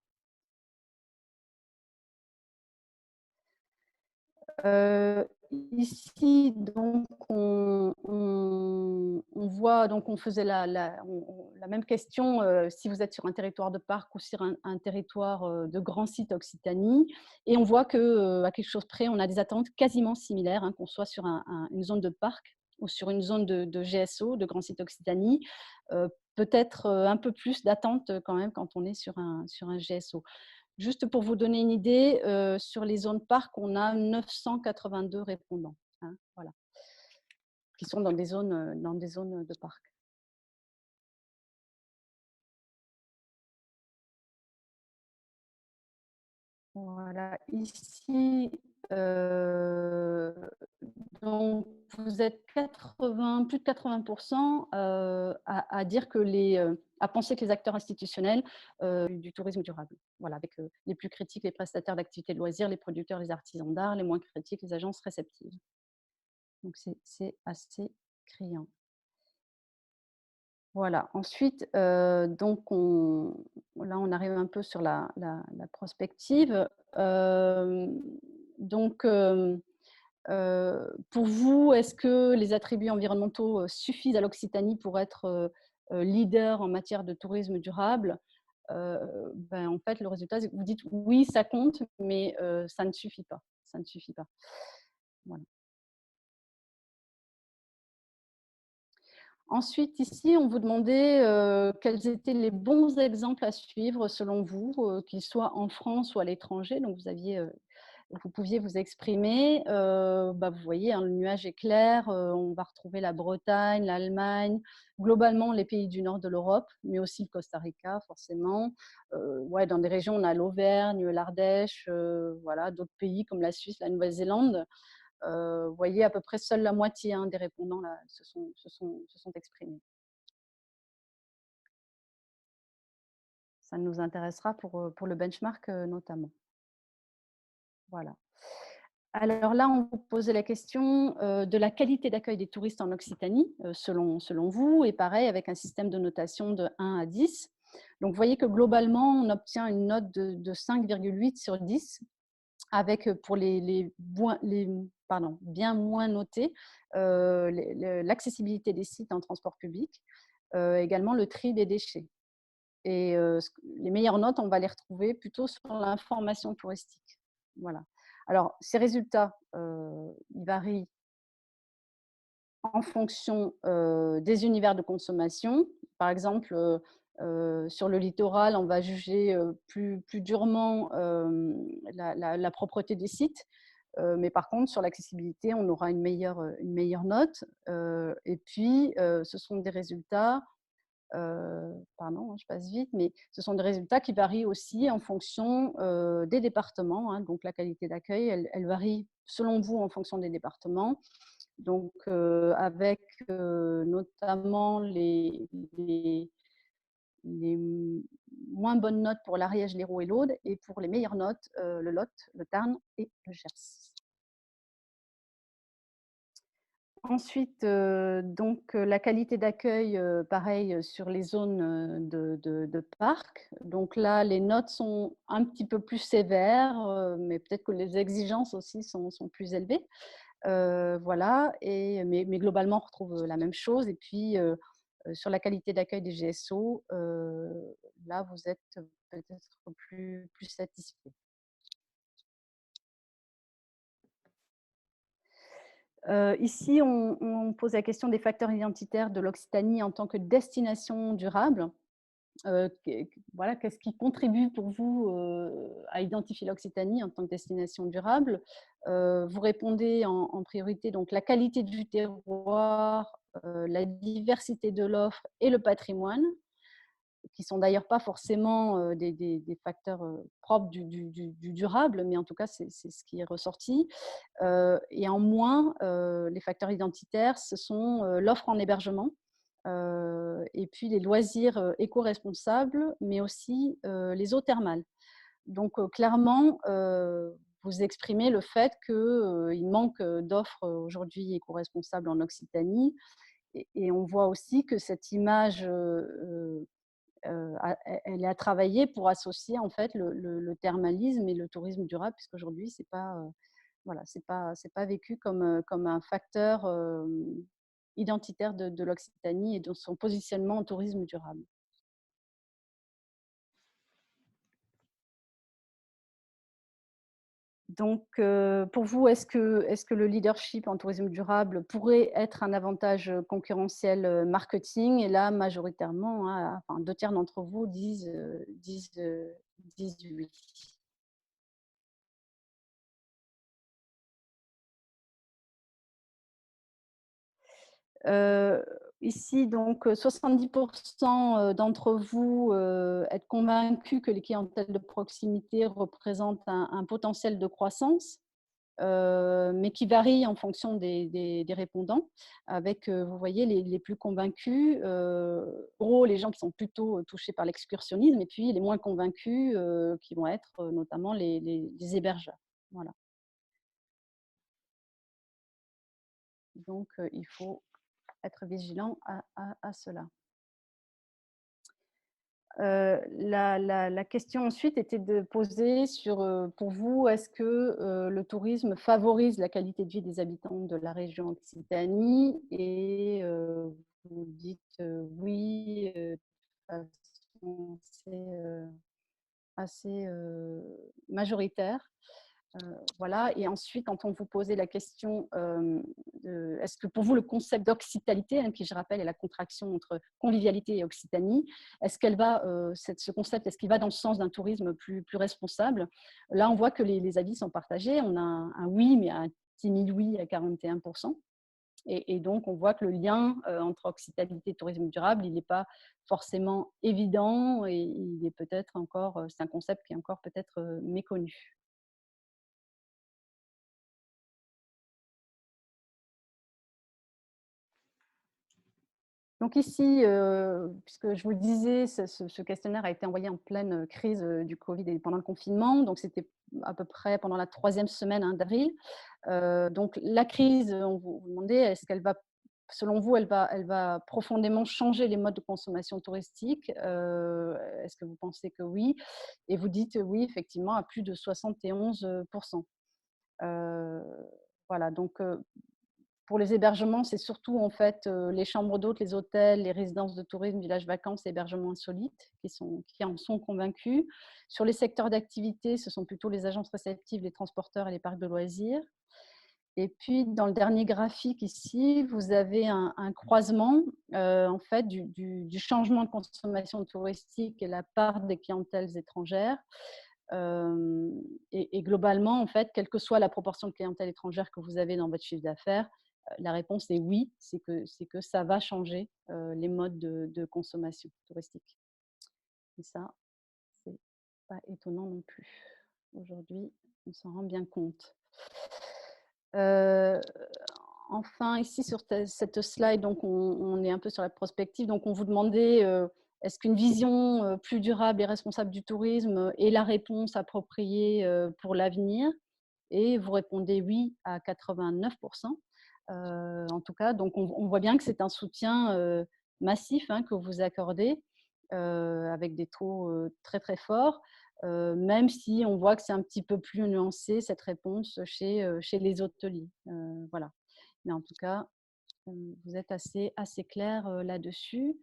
Ici, donc, on voit, donc on faisait la même question si vous êtes sur un territoire de parc ou sur un territoire de grand site Occitanie. Et on voit qu'à quelque chose près, on a des attentes quasiment similaires, qu'on soit sur une zone de parc ou sur une zone de GSO, de grand site Occitanie. Peut-être un peu plus d'attentes quand même quand on est sur un GSO. Juste pour vous donner une idée, sur les zones parcs, on a 982 répondants, voilà, qui sont dans des zones de parc. Voilà, ici, donc vous êtes plus de 80% à dire que à penser que les acteurs institutionnels du tourisme durable, voilà, avec les plus critiques, les prestataires d'activités de loisirs, les producteurs, les artisans d'art, les moins critiques, les agences réceptives. Donc c'est assez criant. Voilà. Ensuite, donc là, on arrive un peu sur la prospective. Donc, pour vous, est-ce que les attributs environnementaux suffisent à l'Occitanie pour être leader en matière de tourisme durable? En fait, le résultat, c'est que vous dites oui, ça compte, mais ça ne suffit pas. Ça ne suffit pas. Voilà. Ensuite, ici, on vous demandait quels étaient les bons exemples à suivre selon vous, qu'ils soient en France ou à l'étranger. Donc, vous aviez vous pouviez vous exprimer. Vous voyez, hein, le nuage est clair, on va retrouver la Bretagne, l'Allemagne, globalement les pays du nord de l'Europe, mais aussi le Costa Rica, forcément. Ouais, dans des régions, on a l'Auvergne, l'Ardèche, voilà, d'autres pays comme la Suisse, la Nouvelle-Zélande. Vous voyez, à peu près seule la moitié, hein, des répondants là, se sont exprimés. Ça nous intéressera pour le benchmark notamment. Voilà. Alors là, on vous posait la question de la qualité d'accueil des touristes en Occitanie, selon vous, et pareil, avec un système de notation de 1 à 10. Donc, vous voyez que globalement, on obtient une note de 5,8 sur 10, avec pour les bien moins notés, l'accessibilité des sites en transport public, également le tri des déchets. Et les meilleures notes, on va les retrouver plutôt sur l'information touristique. Voilà. Alors, ces résultats, ils varient en fonction des univers de consommation. Par exemple, sur le littoral, on va juger plus durement la propreté des sites. Mais par contre, sur l'accessibilité, on aura une meilleure note. Et puis, ce sont des résultats pardon, je passe vite, mais ce sont des résultats qui varient aussi en fonction des départements, hein. Donc, la qualité d'accueil, elle varie selon vous en fonction des départements. Donc, avec notamment les moins bonnes notes pour l'Ariège, l'Hérault et l'Aude, et pour les meilleures notes, le Lot, le Tarn et le Gers. Ensuite, donc la qualité d'accueil, pareil, sur les zones de parc. Donc là, les notes sont un petit peu plus sévères, mais peut-être que les exigences aussi sont plus élevées. Voilà, mais globalement, on retrouve la même chose. Et puis, sur la qualité d'accueil des GSO, là, vous êtes peut-être plus satisfait. Ici, on pose la question des facteurs identitaires de l'Occitanie en tant que destination durable. Voilà, qu'est-ce qui contribue pour vous à identifier l'Occitanie en tant que destination durable? Vous répondez en priorité donc la qualité du terroir, la diversité de l'offre et le patrimoine, qui sont d'ailleurs pas forcément des facteurs propres du durable, mais en tout cas, c'est ce qui est ressorti. Et en moins, les facteurs identitaires, ce sont l'offre en hébergement, et puis les loisirs éco-responsables, mais aussi les eaux thermales. Donc, clairement, vous exprimez le fait qu'il manque d'offres aujourd'hui éco-responsables en Occitanie. Et on voit aussi que cette image elle est à travailler pour associer en fait le thermalisme et le tourisme durable, puisqu'aujourd'hui c'est pas voilà, c'est pas vécu comme un facteur identitaire de l'Occitanie et de son positionnement en tourisme durable. Donc, pour vous, est-ce que le leadership en tourisme durable pourrait être un avantage concurrentiel marketing? Et là, majoritairement, hein, enfin, 2 tiers d'entre vous disent oui. Ici, donc, 70% d'entre vous êtes convaincus que les clientèles de proximité représentent un potentiel de croissance, mais qui varie en fonction des répondants. Avec, vous voyez, les plus convaincus, les gens qui sont plutôt touchés par l'excursionnisme, et puis les moins convaincus, qui vont être notamment les hébergeurs. Voilà. Donc, il faut être vigilant à cela. La question ensuite était de poser sur, pour vous, est-ce que le tourisme favorise la qualité de vie des habitants de la région Occitanie? Et vous dites oui, de façon assez majoritaire. Voilà. Et ensuite, quand on vous posait la question, est-ce que pour vous le concept d'occitalité, qui je rappelle est la contraction entre convivialité et occitanie, est-ce qu'elle va, ce concept, est-ce qu'il va dans le sens d'un tourisme plus responsable? Là, on voit que les avis sont partagés. On a un oui, mais un timide oui à 41%. Et donc, on voit que le lien entre occitalité et tourisme durable, il n'est pas forcément évident et il est peut-être encore, c'est un concept qui est encore peut-être méconnu. Donc ici, puisque je vous le disais, ce questionnaire a été envoyé en pleine crise du Covid et pendant le confinement. Donc c'était à peu près pendant la 3e semaine d'avril. Donc la crise, on vous demandait, est-ce qu'elle va, selon vous, elle va profondément changer les modes de consommation touristique? Est-ce que vous pensez que oui? Et vous dites oui, effectivement, à plus de 71%. Voilà, donc pour les hébergements, c'est surtout en fait les chambres d'hôtes, les hôtels, les résidences de tourisme, villages vacances et hébergements insolites qui en sont convaincus. Sur les secteurs d'activité, ce sont plutôt les agences réceptives, les transporteurs et les parcs de loisirs. Et puis, dans le dernier graphique ici, vous avez un croisement en fait, du changement de consommation touristique et la part des clientèles étrangères. Et globalement, en fait, quelle que soit la proportion de clientèle étrangère que vous avez dans votre chiffre d'affaires, la réponse est oui, c'est que ça va changer les modes de consommation touristique. Et ça, c'est pas étonnant non plus. Aujourd'hui, on s'en rend bien compte. Enfin, ici, sur cette slide, donc on est un peu sur la prospective. Donc, on vous demandait est-ce qu'une vision plus durable et responsable du tourisme est la réponse appropriée pour l'avenir? Et vous répondez oui à 89%. En tout cas, donc on voit bien que c'est un soutien massif que vous accordez avec des taux très, très forts. Même si on voit que c'est un petit peu plus nuancé, cette réponse chez les hôteliers. Voilà. Mais en tout cas, vous êtes assez clair là-dessus.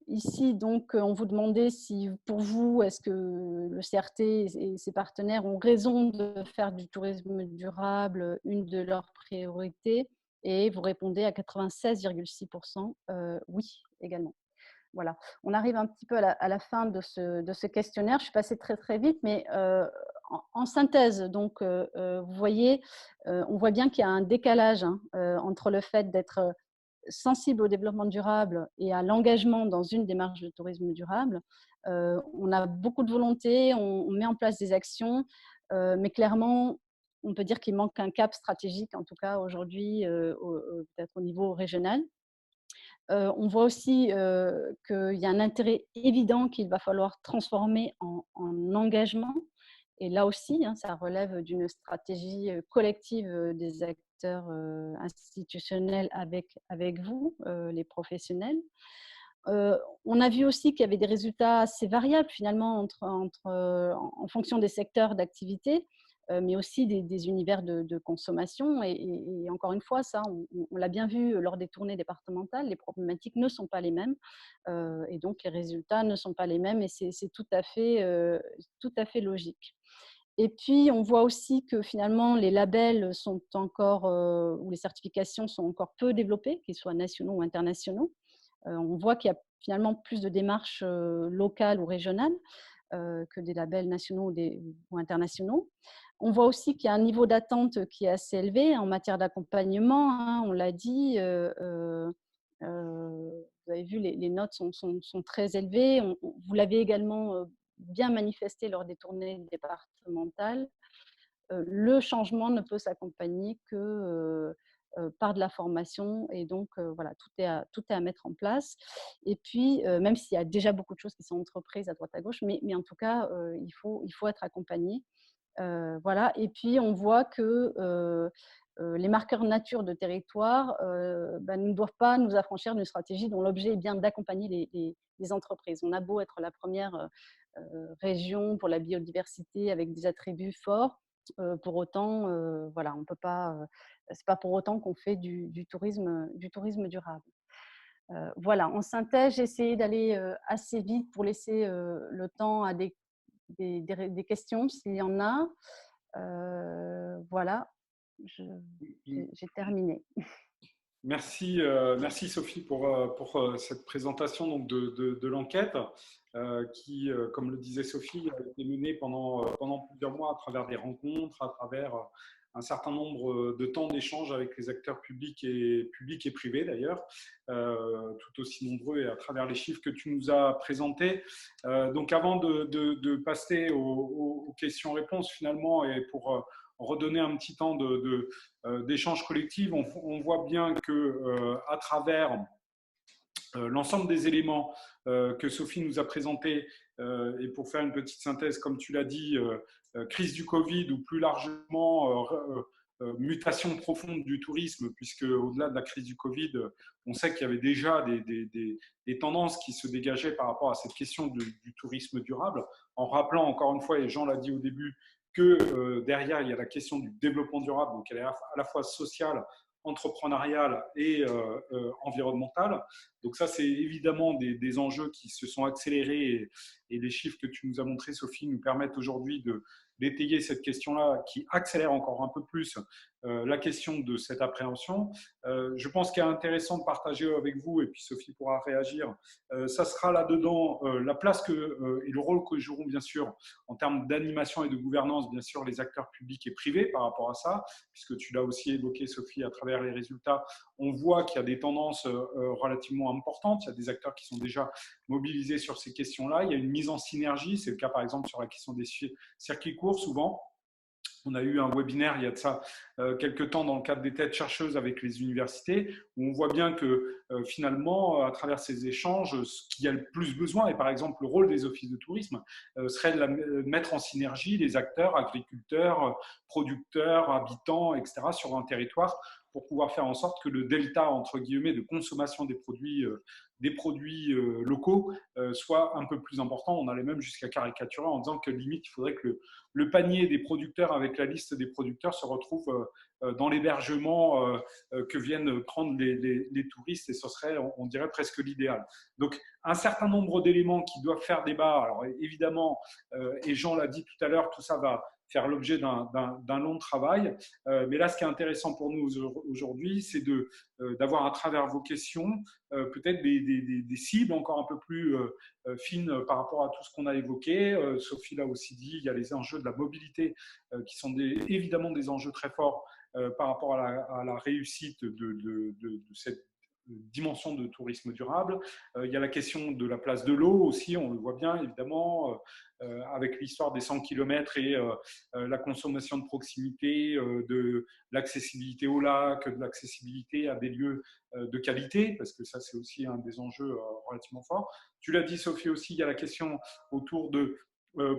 Ici, donc, on vous demandait si, pour vous, est-ce que le CRT et ses partenaires ont raison de faire du tourisme durable une de leurs priorités, et vous répondez à 96,6% oui également. Voilà, on arrive un petit peu à la fin de ce questionnaire. Je suis passée très, très vite, mais en synthèse, donc, vous voyez, on voit bien qu'il y a un décalage entre le fait d'être sensible au développement durable et à l'engagement dans une démarche de tourisme durable. On a beaucoup de volonté, on met en place des actions, mais clairement, on peut dire qu'il manque un cap stratégique, en tout cas aujourd'hui, peut-être au niveau régional. On voit aussi qu'il y a un intérêt évident qu'il va falloir transformer en engagement. Et là aussi, ça relève d'une stratégie collective des acteurs institutionnels avec vous, les professionnels. On a vu aussi qu'il y avait des résultats assez variables finalement en fonction des secteurs d'activité, mais aussi des univers de consommation. Et encore une fois, ça, on l'a bien vu lors des tournées départementales, les problématiques ne sont pas les mêmes et donc les résultats ne sont pas les mêmes, et c'est tout à fait logique. Et puis, on voit aussi que finalement, les labels sont encore, ou les certifications sont encore peu développées, qu'ils soient nationaux ou internationaux. On voit qu'il y a finalement plus de démarches locales ou régionales que des labels nationaux ou internationaux. On voit aussi qu'il y a un niveau d'attente qui est assez élevé en matière d'accompagnement. On l'a dit, vous avez vu, les notes sont très élevées. Vous l'avez également bien manifesté lors des tournées départementales. Le changement ne peut s'accompagner que par de la formation, et donc voilà, tout est à mettre en place. Et puis, même s'il y a déjà beaucoup de choses qui sont entreprises à droite à gauche, mais en tout cas, il faut être accompagné. Voilà. Et puis, on voit que les marqueurs nature de territoire ne doivent pas nous affranchir d'une stratégie dont l'objet est bien d'accompagner les entreprises. On a beau être la première région pour la biodiversité avec des attributs forts, pour autant, voilà, on peut pas. C'est pas pour autant qu'on fait du tourisme durable. Voilà, en synthèse, j'ai essayé d'aller assez vite pour laisser le temps à des des questions s'il y en a. Voilà, j'ai terminé. Merci, merci Sophie pour cette présentation donc de l'enquête qui, comme le disait Sophie, a été menée pendant plusieurs mois à travers des rencontres, à travers un certain nombre de temps d'échange avec les acteurs publics et privés d'ailleurs, tout aussi nombreux et à travers les chiffres que tu nous as présentés. Donc avant de passer aux questions-réponses finalement et pour redonner un petit temps d'échange collectif, on voit bien que à travers l'ensemble des éléments que Sophie nous a présentés, et pour faire une petite synthèse, comme tu l'as dit, crise du Covid ou plus largement mutation profonde du tourisme, puisque au-delà de la crise du Covid, on sait qu'il y avait déjà des tendances qui se dégageaient par rapport à cette question du tourisme durable, en rappelant encore une fois, et Jean l'a dit au début, que derrière, il y a la question du développement durable, donc elle est à la fois sociale, entrepreneuriale et environnementale. Donc ça, c'est évidemment des enjeux qui se sont accélérés et les chiffres que tu nous as montrés, Sophie, nous permettent aujourd'hui d'étayer cette question-là qui accélère encore un peu plus la question de cette appréhension. Je pense qu'il est intéressant de partager avec vous, et puis Sophie pourra réagir, ça sera là-dedans la place et le rôle que joueront bien sûr en termes d'animation et de gouvernance, bien sûr, les acteurs publics et privés par rapport à ça, puisque tu l'as aussi évoqué, Sophie, à travers les résultats, on voit qu'il y a des tendances relativement importantes, il y a des acteurs qui sont déjà mobilisés sur ces questions-là, il y a une mise en synergie, c'est le cas par exemple sur la question des circuits courts souvent. On a eu un webinaire il y a de ça quelques temps dans le cadre des têtes chercheuses avec les universités, où on voit bien que finalement, à travers ces échanges, ce qu'il y a le plus besoin, et par exemple le rôle des offices de tourisme, serait de mettre en synergie les acteurs, agriculteurs, producteurs, habitants, etc., sur un territoire pour pouvoir faire en sorte que le delta, entre guillemets, de consommation des produits locaux soit un peu plus important. On allait même jusqu'à caricaturer en disant que limite, il faudrait que le panier des producteurs avec la liste des producteurs se retrouve dans l'hébergement que viennent prendre les touristes, et ce serait, on dirait, presque l'idéal. Donc, un certain nombre d'éléments qui doivent faire débat. Alors, évidemment, et Jean l'a dit tout à l'heure, tout ça va faire l'objet d'un long travail. Mais là, ce qui est intéressant pour nous aujourd'hui, c'est d'avoir à travers vos questions peut-être des cibles encore un peu plus fines par rapport à tout ce qu'on a évoqué. Sophie l'a aussi dit, il y a les enjeux de la mobilité qui sont évidemment des enjeux très forts par rapport à la réussite de cette dimension de tourisme durable. Il y a la question de la place de l'eau aussi, on le voit bien évidemment, avec l'histoire des 100 km et la consommation de proximité, de l'accessibilité au lac, de l'accessibilité à des lieux de qualité, parce que ça c'est aussi un des enjeux relativement forts. Tu l'as dit Sophie aussi, il y a la question autour de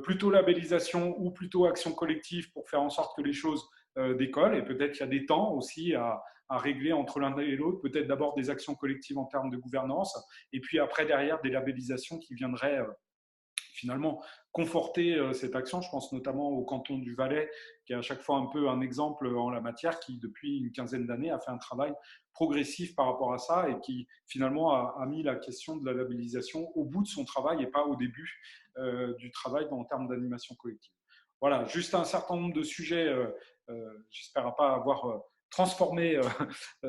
plutôt labellisation ou plutôt action collective pour faire en sorte que les choses décollent, et peut-être qu'il y a des temps aussi à régler entre l'un et l'autre, peut-être d'abord des actions collectives en termes de gouvernance, et puis après derrière des labellisations qui viendraient finalement conforter cette action. Je pense notamment au canton du Valais, qui est à chaque fois un peu un exemple en la matière, qui depuis une quinzaine d'années a fait un travail progressif par rapport à ça et qui finalement a mis la question de la labellisation au bout de son travail et pas au début du travail en termes d'animation collective. Voilà, juste un certain nombre de sujets. J'espère pas avoir transformé,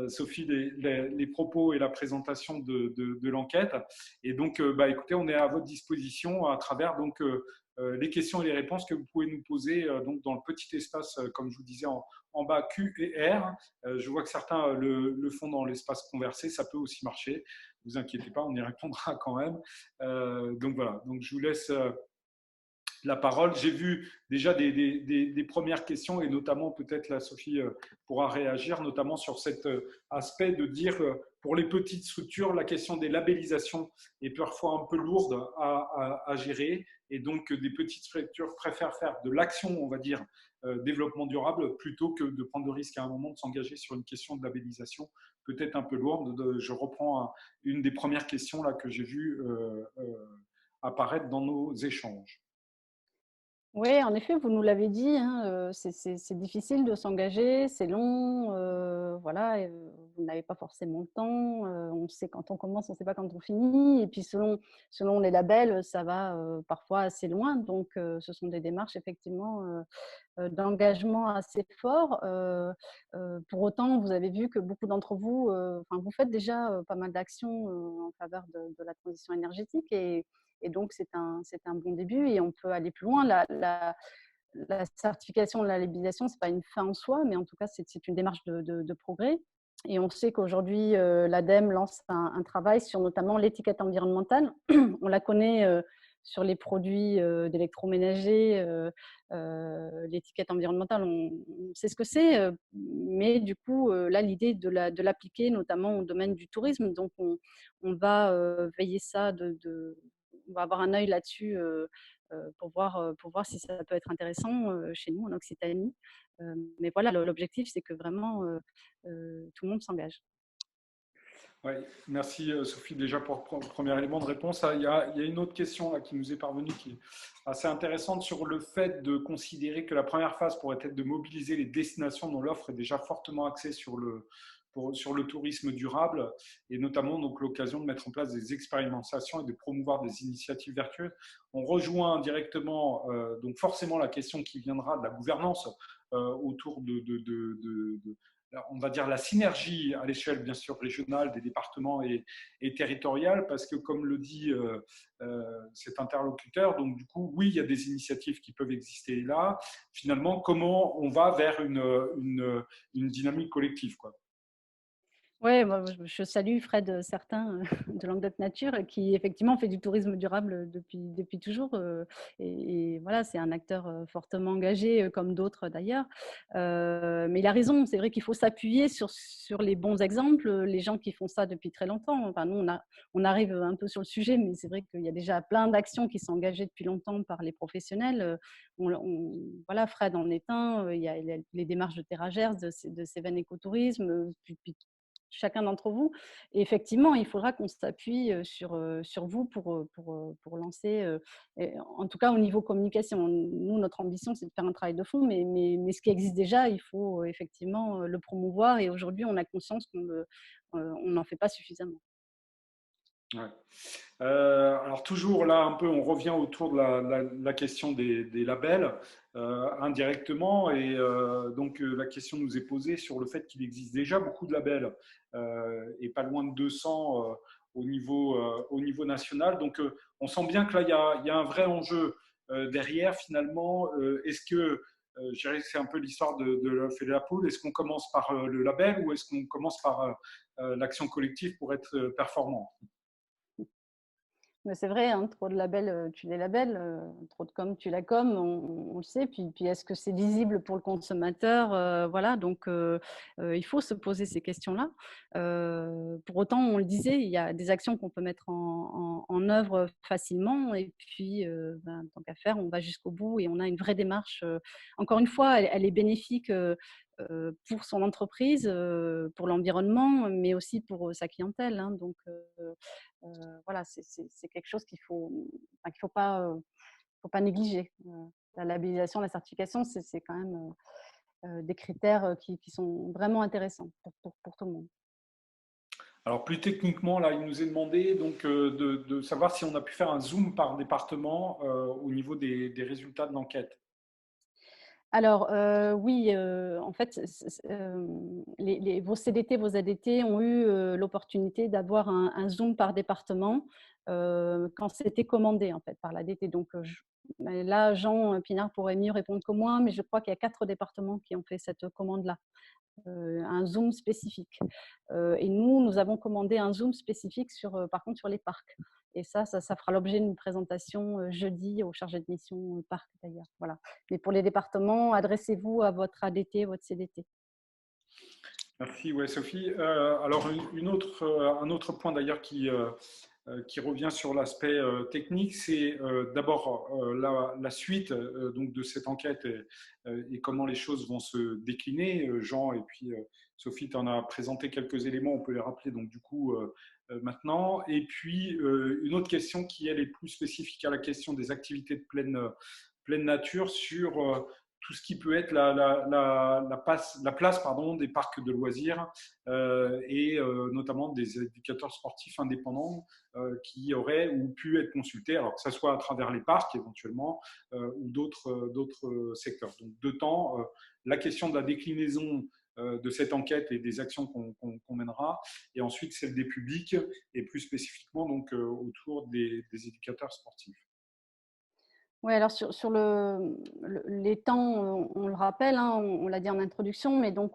Sophie, les propos et la présentation de l'enquête. Et donc, écoutez, on est à votre disposition à travers donc, les questions et les réponses que vous pouvez nous poser donc, dans le petit espace, comme je vous disais, en bas Q et R. Je vois que certains le font dans l'espace conversé, ça peut aussi marcher. Ne vous inquiétez pas, on y répondra quand même. Donc voilà, donc je vous laisse la parole. J'ai vu déjà des premières questions, et notamment peut-être la Sophie pourra réagir, notamment sur cet aspect de dire pour les petites structures, la question des labellisations est parfois un peu lourde à gérer, et donc des petites structures préfèrent faire de l'action, on va dire, développement durable, plutôt que de prendre le risque à un moment de s'engager sur une question de labellisation peut-être un peu lourde. Je reprends une des premières questions là, que j'ai vues apparaître dans nos échanges. Oui, en effet, vous nous l'avez dit, hein, c'est difficile de s'engager, c'est long, voilà, et vous n'avez pas forcément le temps, on sait quand on commence, on ne sait pas quand on finit et puis selon les labels, ça va, parfois assez loin donc ce sont des démarches effectivement, d'engagement assez forts. Pour autant, vous avez vu que beaucoup d'entre vous, enfin, vous faites déjà, pas mal d'actions, en faveur de la transition énergétique et donc c'est un bon début et on peut aller plus loin. La certification, la labellisation, c'est pas une fin en soi, mais en tout cas, c'est une démarche de progrès. Et on sait qu'aujourd'hui, l'ADEME lance un travail sur notamment l'étiquette environnementale. On la connaît sur les produits d'électroménager, l'étiquette environnementale, on sait ce que c'est, mais du coup, là, l'idée de l'appliquer notamment au domaine du tourisme. Donc, on va veiller ça, on va avoir un œil là-dessus pour voir si ça peut être intéressant chez nous en Occitanie. Mais voilà, l'objectif, c'est que vraiment tout le monde s'engage. Ouais, merci Sophie déjà pour le premier élément de réponse. Ah, il y a une autre question là, qui nous est parvenue qui est assez intéressante sur le fait de considérer que la première phase pourrait être de mobiliser les destinations dont l'offre est déjà fortement axée sur le tourisme durable et notamment donc l'occasion de mettre en place des expérimentations et de promouvoir des initiatives vertueuses. On rejoint directement donc forcément la question qui viendra de la gouvernance autour on va dire, la synergie à l'échelle, bien sûr, régionale des départements et territoriale, parce que, comme le dit cet interlocuteur, donc du coup, oui, il y a des initiatives qui peuvent exister là. Finalement, comment on va vers une dynamique collective, quoi. Ouais, moi, je salue Fred Certain de Languedoc Nature qui effectivement fait du tourisme durable depuis toujours. Et voilà, c'est un acteur fortement engagé comme d'autres d'ailleurs. Mais il a raison, c'est vrai qu'il faut s'appuyer sur les bons exemples, les gens qui font ça depuis très longtemps. Enfin, nous, on arrive un peu sur le sujet, mais c'est vrai qu'il y a déjà plein d'actions qui sont engagées depuis longtemps par les professionnels. Voilà, Fred en est un. Il y a les démarches de Terra Gers, de Cévennes Écotourisme, puis chacun d'entre vous. Et effectivement, il faudra qu'on s'appuie sur vous pour lancer, en tout cas au niveau communication. Nous, notre ambition, c'est de faire un travail de fond, mais ce qui existe déjà, il faut effectivement le promouvoir. Et aujourd'hui, on a conscience on n'en fait pas suffisamment. Ouais. Alors toujours là, un peu, on revient autour de la question des labels indirectement. Et donc la question nous est posée sur le fait qu'il existe déjà beaucoup de labels et pas loin de 200 au niveau national. Donc on sent bien que là, il y a un vrai enjeu derrière finalement. Est-ce que, je dirais que c'est un peu l'histoire de l'œuf et de la poule, est-ce qu'on commence par le label ou est-ce qu'on commence par l'action collective pour être performant? Mais c'est vrai, hein, trop de labels tue les labels, trop de com tue la com, on le sait. Puis est-ce que c'est lisible pour le consommateur? Voilà, donc il faut se poser ces questions-là. Pour autant, on le disait, il y a des actions qu'on peut mettre en œuvre facilement et puis, ben, tant qu'à faire, on va jusqu'au bout et on a une vraie démarche, encore une fois, elle est bénéfique, pour son entreprise, pour l'environnement, mais aussi pour, sa clientèle, hein, donc voilà, c'est quelque chose enfin, faut pas négliger. La labellisation, la certification, c'est quand même des critères qui sont vraiment intéressants pour tout le monde. Alors plus techniquement, là, il nous est demandé donc de savoir si on a pu faire un zoom par département au niveau des résultats de l'enquête. Alors, oui, en fait, vos CDT, vos ADT ont eu l'opportunité d'avoir un zoom par département quand c'était commandé en fait par l'ADT. Donc, mais là, Jean Pinard pourrait mieux répondre que moi, mais je crois qu'il y a 4 départements qui ont fait cette commande-là. Un zoom spécifique. Et nous avons commandé un zoom spécifique par contre sur les parcs. Et ça fera l'objet d'une présentation jeudi au chargé de mission parc d'ailleurs. Voilà. Mais pour les départements, adressez-vous à votre ADT, votre CDT. Merci, ouais, Sophie. Alors un autre point d'ailleurs qui revient sur l'aspect technique, c'est d'abord la suite donc de cette enquête et comment les choses vont se décliner. Jean et puis Sophie, tu en as présenté quelques éléments, on peut les rappeler donc du coup maintenant. Et puis une autre question qui elle est plus spécifique à la question des activités pleine nature sur tout ce qui peut être la place pardon, des parcs de loisirs et notamment des éducateurs sportifs indépendants qui auraient ou pu être consultés, alors que ce soit à travers les parcs éventuellement ou d'autres secteurs. Donc, de temps, la question de la déclinaison de cette enquête et des actions qu'on mènera, et ensuite celle des publics, et plus spécifiquement donc, autour des éducateurs sportifs. Oui, alors sur les temps, on le rappelle, hein, on l'a dit en introduction, mais donc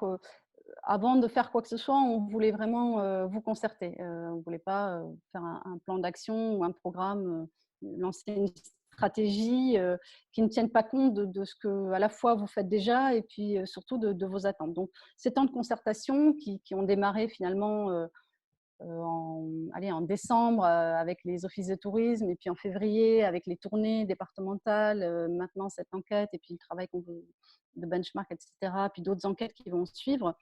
avant de faire quoi que ce soit, on voulait vraiment vous concerter. On ne voulait pas faire un plan d'action ou un programme, lancer une stratégie qui ne tienne pas compte de ce que à la fois vous faites déjà et puis surtout de vos attentes. Donc, ces temps de concertation qui ont démarré finalement en décembre avec les offices de tourisme et puis en février avec les tournées départementales, maintenant cette enquête et puis le travail de benchmark, etc., puis d'autres enquêtes qui vont suivre.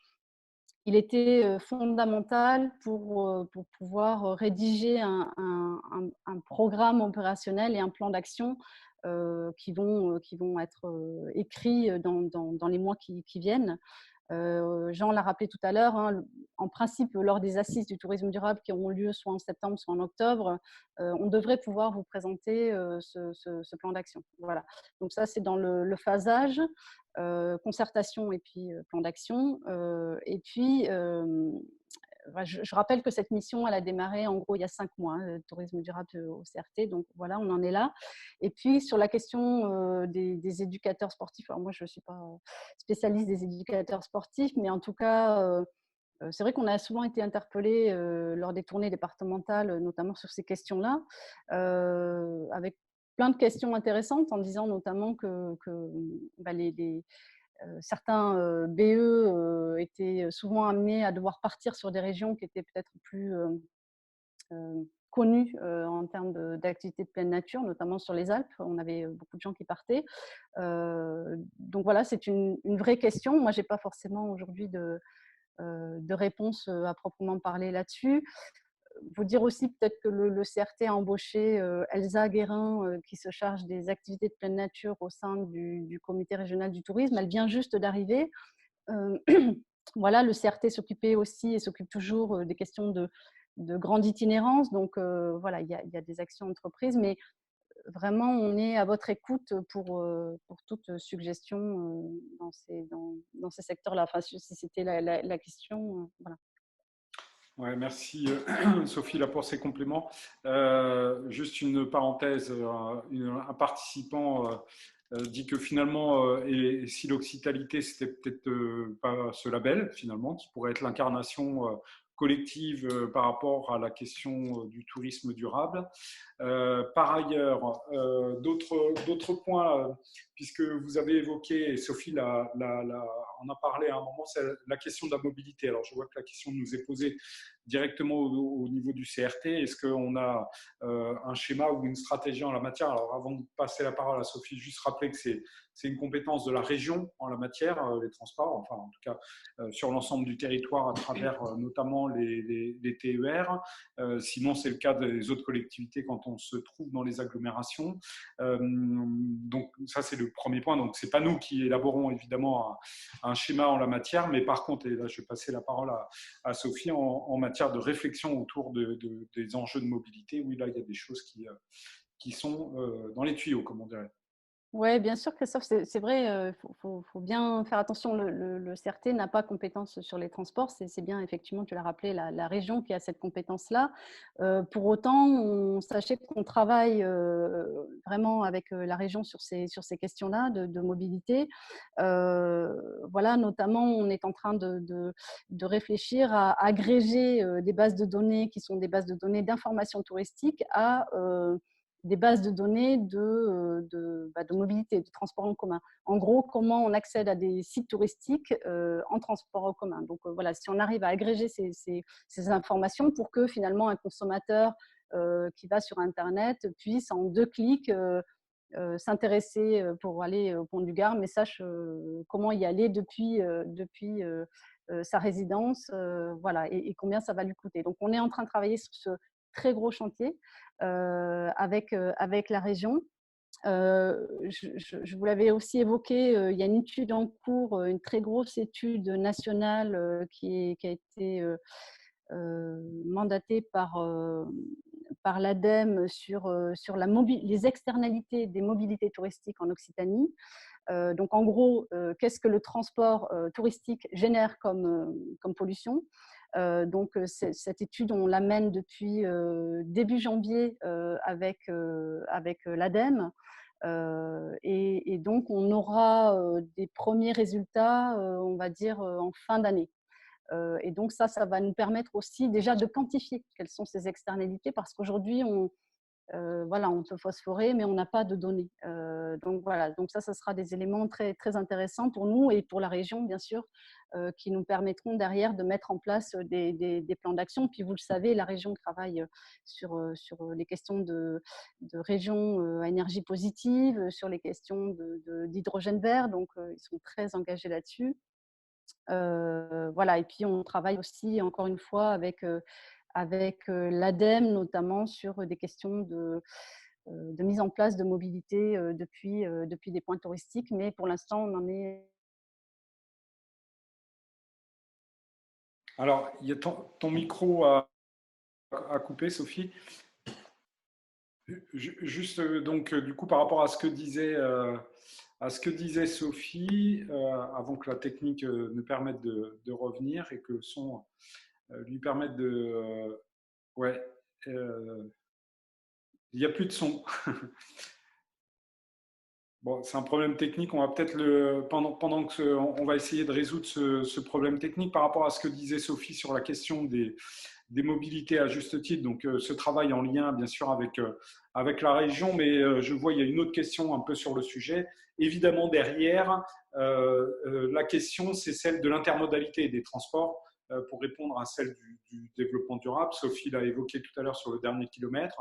Il était fondamental pour pouvoir rédiger un programme opérationnel et un plan d'action qui vont être écrits dans les mois qui viennent. Jean l'a rappelé tout à l'heure, hein, en principe, lors des assises du tourisme durable qui auront lieu soit en septembre, soit en octobre, on devrait pouvoir vous présenter ce plan d'action. Voilà. Donc ça, c'est dans le phasage, concertation et puis plan d'action. Et puis, je rappelle que cette mission, elle a démarré en gros il y a 5 mois, hein, tourisme durable au CRT. Donc voilà, on en est là. Et puis sur la question des éducateurs sportifs, alors moi je ne suis pas spécialiste des éducateurs sportifs, mais en tout cas, c'est vrai qu'on a souvent été interpellés lors des tournées départementales, notamment sur ces questions-là, avec plein de questions intéressantes, en disant notamment que certains BE étaient souvent amenés à devoir partir sur des régions qui étaient peut-être plus connues en termes d'activités de pleine nature, notamment sur les Alpes. On avait beaucoup de gens qui partaient. Donc voilà, c'est une vraie question. Moi, je n'ai pas forcément aujourd'hui de réponse à proprement parler là-dessus. Vous dire aussi peut-être que le CRT a embauché Elsa Guérin qui se charge des activités de pleine nature au sein du comité régional du tourisme. Elle vient juste d'arriver. Voilà, le CRT s'occupait aussi et s'occupe toujours des questions de grande itinérance. Donc voilà, il y a des actions entreprises, mais vraiment, on est à votre écoute pour toute suggestion dans ces secteurs-là. Enfin, si c'était la question, voilà. Ouais, merci Sophie là, pour ces compléments. Juste une parenthèse, un participant dit que finalement, et si l'occitalité, c'était peut-être pas ce label finalement, qui pourrait être l'incarnation collective par rapport à la question du tourisme durable. Par ailleurs, d'autres points, puisque vous avez évoqué, et Sophie en a parlé à un moment, c'est la question de la mobilité. Alors, je vois que la question nous est posée directement au niveau du CRT. Est-ce qu'on a un schéma ou une stratégie en la matière? Alors, avant de passer la parole à Sophie, juste rappeler que c'est une compétence de la région en la matière, les transports, enfin en tout cas sur l'ensemble du territoire à travers notamment les TER. Sinon, c'est le cas des autres collectivités quand on se trouve dans les agglomérations. Donc ça, c'est le premier point. Donc c'est pas nous qui élaborons évidemment un schéma en la matière, mais par contre, et là je vais passer la parole à Sophie, en matière de réflexion autour des enjeux de mobilité, oui, là il y a des choses qui sont dans les tuyaux, comme on dirait. Oui, bien sûr, Christophe, c'est vrai, il faut bien faire attention. Le CRT n'a pas compétence sur les transports. C'est bien, effectivement, tu l'as rappelé, la région qui a cette compétence-là. Pour autant, sachez qu'on travaille vraiment avec la région sur ces questions-là de mobilité. Voilà, notamment, on est en train de réfléchir à agréger des bases de données qui sont des bases de données d'information touristique à des bases de données de mobilité, de transport en commun. En gros, comment on accède à des sites touristiques en transport en commun. Donc voilà, si on arrive à agréger ces informations pour que finalement un consommateur qui va sur Internet puisse en 2 clics s'intéresser pour aller au pont du Gard, mais sache comment y aller depuis sa résidence, voilà, et combien ça va lui coûter. Donc on est en train de travailler sur ce très gros chantier avec la région. Je vous l'avais aussi évoqué, il y a une étude en cours, une très grosse étude nationale qui a été mandatée par l'ADEME sur les externalités des mobilités touristiques en Occitanie. Donc, en gros, qu'est-ce que le transport touristique génère comme pollution? Donc, cette étude, on l'amène depuis début janvier avec l'ADEME. Et donc, on aura des premiers résultats, on va dire, en fin d'année. Et donc, ça va nous permettre aussi déjà de quantifier quelles sont ces externalités, parce qu'aujourd'hui, voilà, on peut phosphorer, mais on n'a pas de données. Donc voilà, donc ça sera des éléments très, très intéressants pour nous et pour la région, bien sûr, qui nous permettront derrière de mettre en place des plans d'action. Puis vous le savez, la région travaille sur les questions de région à énergie positive, sur les questions d'hydrogène vert, donc ils sont très engagés là-dessus. Voilà, et puis on travaille aussi, encore une fois, avec l'ADEME, notamment sur des questions de mise en place de mobilité depuis des points touristiques, mais pour l'instant, on en est… Alors, il y a ton micro a coupé, Sophie. Juste, donc, du coup, par rapport à ce que disait Sophie, avant que la technique nous permette de revenir et que le son lui permette de… ouais, il n'y a plus de son. Bon, c'est un problème technique. On va peut-être pendant que on va essayer de résoudre ce problème technique par rapport à ce que disait Sophie sur la question des mobilités à juste titre. Donc, ce travail en lien, bien sûr, avec la région, mais je vois il y a une autre question un peu sur le sujet. Évidemment, derrière, la question, c'est celle de l'intermodalité des transports pour répondre à celle du développement durable. Sophie l'a évoqué tout à l'heure sur le dernier kilomètre,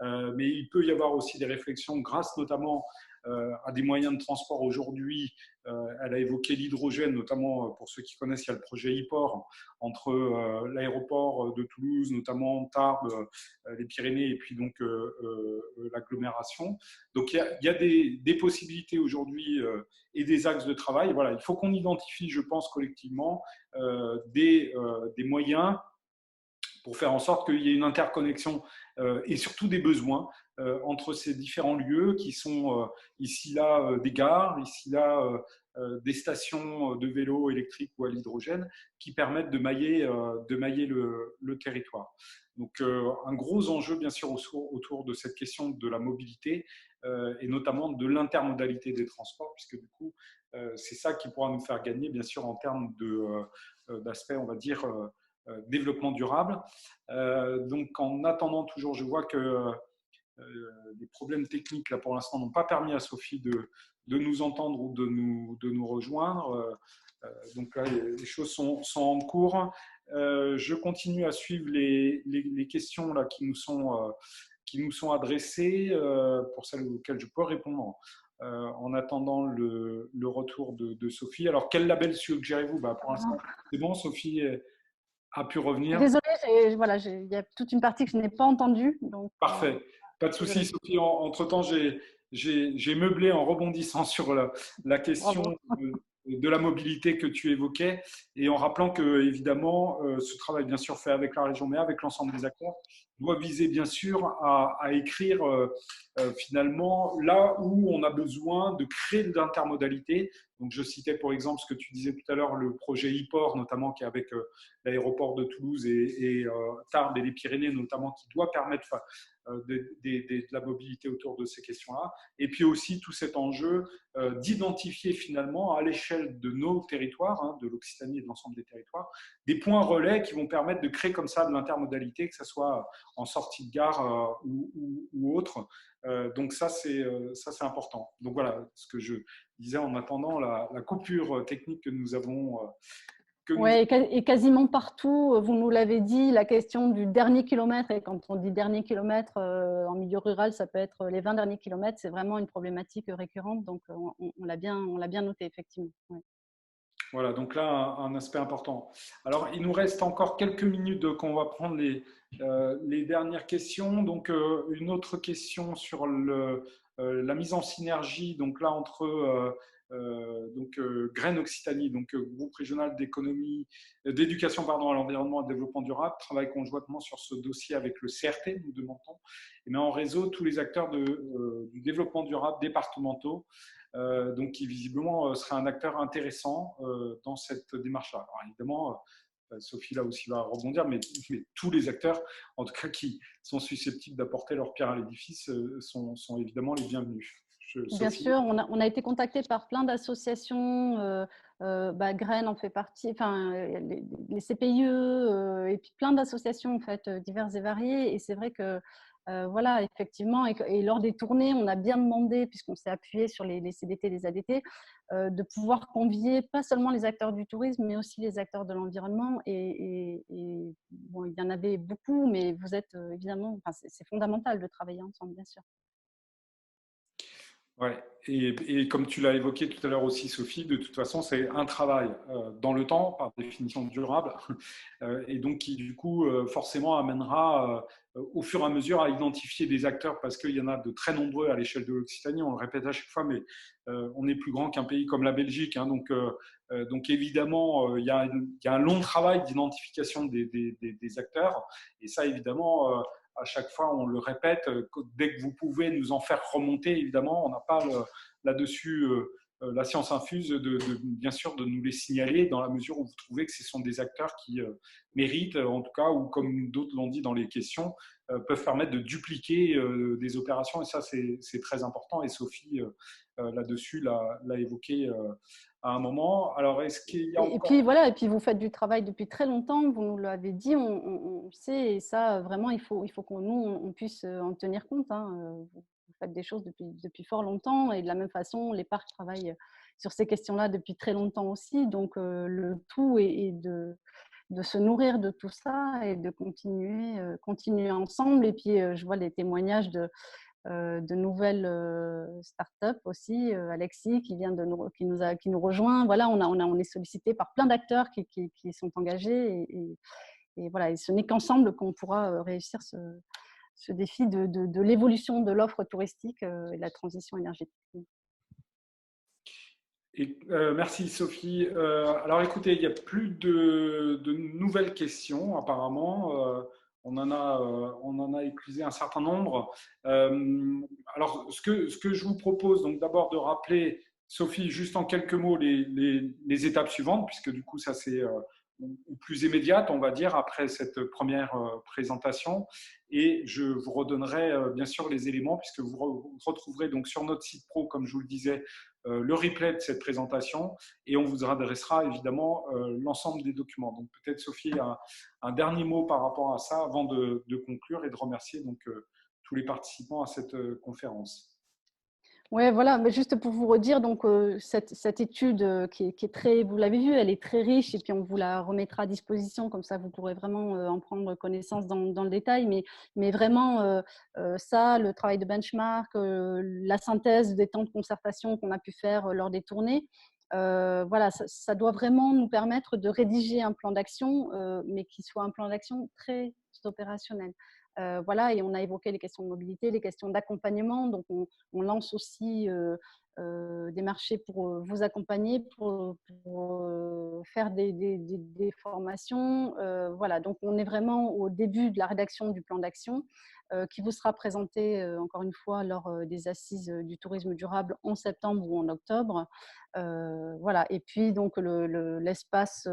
mais il peut y avoir aussi des réflexions grâce notamment à des moyens de transport aujourd'hui. Elle a évoqué l'hydrogène, notamment pour ceux qui connaissent, il y a le projet e-port entre l'aéroport de Toulouse, notamment Tarbes, les Pyrénées et puis donc l'agglomération. Donc il y a des possibilités aujourd'hui et des axes de travail. Voilà, il faut qu'on identifie, je pense, collectivement des moyens pour faire en sorte qu'il y ait une interconnexion et surtout des besoins entre ces différents lieux qui sont ici là des gares, ici là des stations de vélo électrique ou à l'hydrogène qui permettent de mailler le territoire. Donc un gros enjeu bien sûr autour de cette question de la mobilité et notamment de l'intermodalité des transports, puisque du coup c'est ça qui pourra nous faire gagner bien sûr en termes d'aspect, on va dire, développement durable. Donc, en attendant toujours, je vois que les problèmes techniques, là, pour l'instant, n'ont pas permis à Sophie de nous entendre ou de nous rejoindre. Donc là, les choses sont en cours. Je continue à suivre les questions là, qui nous sont adressées pour celles auxquelles je peux répondre. En attendant le retour de Sophie. Alors, quel label suggérez-vous? Pour l'instant, c'est bon, Sophie a pu revenir. Désolée, voilà, il y a toute une partie que je n'ai pas entendue. Donc, parfait. Pas de souci, Sophie. Entre-temps, j'ai meublé en rebondissant sur la question de la mobilité que tu évoquais et en rappelant que, évidemment, ce travail, bien sûr, fait avec la région, mais avec l'ensemble des acteurs, doit viser, bien sûr, à écrire finalement là où on a besoin de créer de l'intermodalité. Donc, je citais, pour exemple, ce que tu disais tout à l'heure, le projet e-port, notamment, qui est avec l'aéroport de Toulouse et Tarbes et les Pyrénées, notamment, qui doit permettre de la mobilité autour de ces questions-là. Et puis aussi tout cet enjeu d'identifier finalement à l'échelle de nos territoires, hein, de l'Occitanie et de l'ensemble des territoires, des points relais qui vont permettre de créer comme ça de l'intermodalité, que ce soit en sortie de gare ou autre. Donc ça, c'est important. Donc voilà ce que je disais en attendant la coupure technique que nous avons. Oui, et quasiment partout, vous nous l'avez dit, la question du dernier kilomètre, et quand on dit dernier kilomètre en milieu rural, ça peut être les 20 derniers kilomètres, c'est vraiment une problématique récurrente, donc on l'a bien noté, effectivement. Ouais. Voilà, donc là, un aspect important. Alors, il nous reste encore quelques minutes qu'on va prendre les dernières questions. Donc, une autre question sur la mise en synergie donc là entre Graines Occitanie, donc groupe régional d'économie, d'éducation pardon, à l'environnement et au développement durable, travaille conjointement sur ce dossier avec le CRT, nous demandons, et met en réseau tous les acteurs du développement durable départementaux, donc qui visiblement serait un acteur intéressant dans cette démarche-là. Alors évidemment, Sophie là aussi va rebondir, mais tous les acteurs, en tout cas qui sont susceptibles d'apporter leur pierre à l'édifice, sont évidemment les bienvenus. Bien sûr, on a été contacté par plein d'associations, Graines en fait partie, enfin, les CPIE, et puis plein d'associations en fait, diverses et variées. Et c'est vrai que, voilà, effectivement, et lors des tournées, on a bien demandé, puisqu'on s'est appuyé sur les CDT, les ADT, de pouvoir convier pas seulement les acteurs du tourisme, mais aussi les acteurs de l'environnement. Et bon, il y en avait beaucoup, mais vous êtes évidemment, enfin, c'est fondamental de travailler ensemble, bien sûr. Ouais, et comme tu l'as évoqué tout à l'heure aussi, Sophie, de toute façon, c'est un travail dans le temps, par définition durable, et donc qui, du coup, forcément amènera au fur et à mesure à identifier des acteurs, parce qu'il y en a de très nombreux à l'échelle de l'Occitanie, on le répète à chaque fois, mais on est plus grand qu'un pays comme la Belgique, hein, donc évidemment, il y a un long travail d'identification des acteurs, et ça, évidemment, à chaque fois, on le répète, dès que vous pouvez nous en faire remonter, évidemment, on n'a pas là-dessus la science infuse, bien sûr, de nous les signaler dans la mesure où vous trouvez que ce sont des acteurs qui méritent, en tout cas, ou comme d'autres l'ont dit dans les questions, peuvent permettre de dupliquer des opérations. Et ça, c'est très important. Et Sophie, là-dessus, l'a évoqué à un moment. Alors, est-ce qu'il y a encore... Et puis voilà, et puis vous faites du travail depuis très longtemps, vous nous l'avez dit, on sait, et ça vraiment il faut qu'on on puisse en tenir compte, hein. Vous faites des choses depuis fort longtemps, et de la même façon les parcs travaillent sur ces questions-là depuis très longtemps aussi, donc le tout est de se nourrir de tout ça et de continuer ensemble. Et puis je vois les témoignages de nouvelles startups aussi, Alexis qui vient qui nous rejoint. Voilà, on est sollicité par plein d'acteurs qui sont engagés, et voilà, et ce n'est qu'ensemble qu'on pourra réussir ce défi de l'évolution de l'offre touristique et de la transition énergétique. Merci Sophie. Alors écoutez, il n'y a plus de nouvelles questions apparemment. On en a éclusé un certain nombre. Alors ce que je vous propose, donc d'abord de rappeler, Sophie, juste en quelques mots, les étapes suivantes, puisque du coup ça c'est plus immédiate, on va dire, après cette première présentation. Et je vous redonnerai bien sûr les éléments, puisque vous retrouverez donc sur notre site pro, comme je vous le disais, le replay de cette présentation, et on vous adressera évidemment l'ensemble des documents. Donc peut-être Sophie un dernier mot par rapport à ça avant de conclure et de remercier donc tous les participants à cette conférence. Ouais, voilà, mais juste pour vous redire, donc cette étude qui est très, vous l'avez vu, elle est très riche, et puis on vous la remettra à disposition, comme ça vous pourrez vraiment en prendre connaissance dans le détail, mais vraiment ça, le travail de benchmark, la synthèse des temps de concertation qu'on a pu faire lors des tournées, voilà, ça doit vraiment nous permettre de rédiger un plan d'action, mais qui soit un plan d'action très opérationnel. Voilà, et on a évoqué les questions de mobilité, les questions d'accompagnement. Donc, on lance aussi des marchés pour vous accompagner, pour faire des formations. Voilà, donc on est vraiment au début de la rédaction du plan d'action qui vous sera présenté, encore une fois, lors des assises du tourisme durable en septembre ou en octobre. Voilà, et puis donc l'espace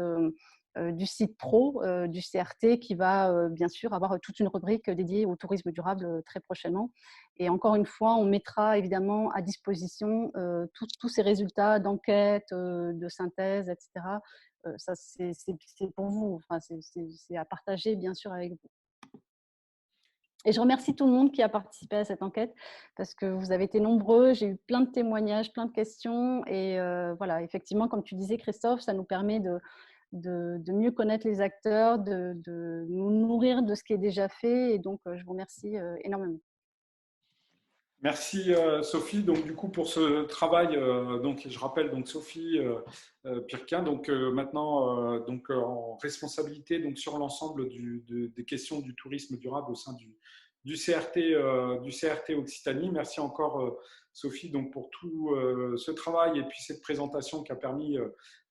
du site pro du CRT qui va bien sûr avoir toute une rubrique dédiée au tourisme durable très prochainement. Et encore une fois, on mettra évidemment à disposition tous ces résultats d'enquête, de synthèse, etc. Ça, c'est pour vous, enfin, c'est à partager bien sûr avec vous. Et je remercie tout le monde qui a participé à cette enquête, parce que vous avez été nombreux, j'ai eu plein de témoignages, plein de questions, et voilà, effectivement, comme tu disais Christophe, ça nous permet de mieux connaître les acteurs, de nous nourrir de ce qui est déjà fait, et donc je vous remercie énormément. Merci Sophie. Donc du coup pour ce travail, donc je rappelle donc Sophie Pirquin, donc maintenant en responsabilité donc sur l'ensemble des questions du tourisme durable au sein du CRT Occitanie. Merci encore Sophie donc pour tout ce travail et puis cette présentation qui a permis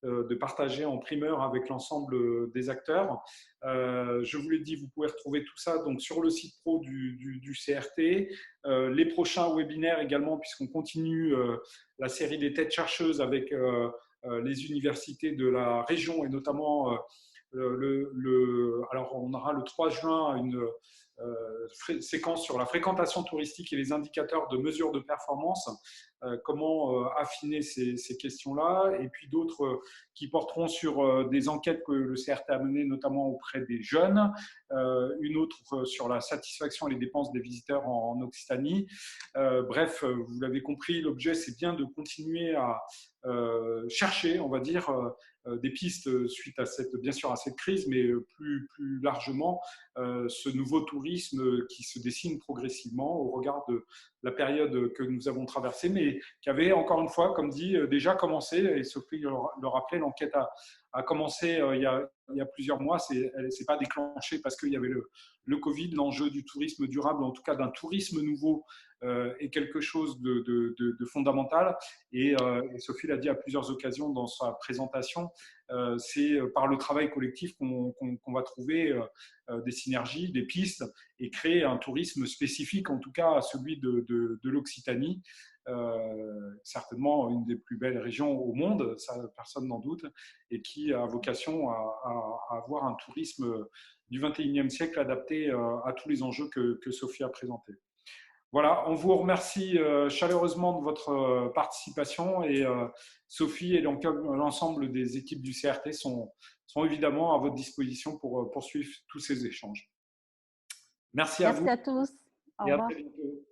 de partager en primeur avec l'ensemble des acteurs. Je vous l'ai dit, vous pouvez retrouver tout ça donc sur le site pro du CRT. Les prochains webinaires également, puisqu'on continue la série des têtes chercheuses avec les universités de la région et notamment alors on aura le 3 juin une séquence sur la fréquentation touristique et les indicateurs de mesure de performance, comment affiner ces questions-là, et puis d'autres qui porteront sur des enquêtes que le CRT a menées, notamment auprès des jeunes, une autre sur la satisfaction et les dépenses des visiteurs en Occitanie. Bref, vous l'avez compris, l'objet, c'est bien de continuer à chercher, on va dire, des pistes suite à bien sûr à cette crise, mais plus largement ce nouveau tourisme qui se dessine progressivement au regard de la période que nous avons traversée, mais qui avait encore une fois, comme dit, déjà commencé, et Sophie le rappelait, l'enquête a commencé il y a plusieurs mois, elle ne s'est pas déclenchée parce qu'il y avait le Covid. L'enjeu du tourisme durable, en tout cas d'un tourisme nouveau, est quelque chose de fondamental. Et Sophie l'a dit à plusieurs occasions dans sa présentation, c'est par le travail collectif qu'on va trouver des synergies, des pistes et créer un tourisme spécifique, en tout cas celui de l'Occitanie. Certainement une des plus belles régions au monde, ça personne n'en doute, et qui a vocation à avoir un tourisme du 21e siècle adapté à tous les enjeux que Sophie a présentés. Voilà, on vous remercie chaleureusement de votre participation et Sophie et l'ensemble des équipes du CRT sont évidemment à votre disposition pour poursuivre tous ces échanges. Merci à vous Merci à tous. Au et à revoir. très bientôt.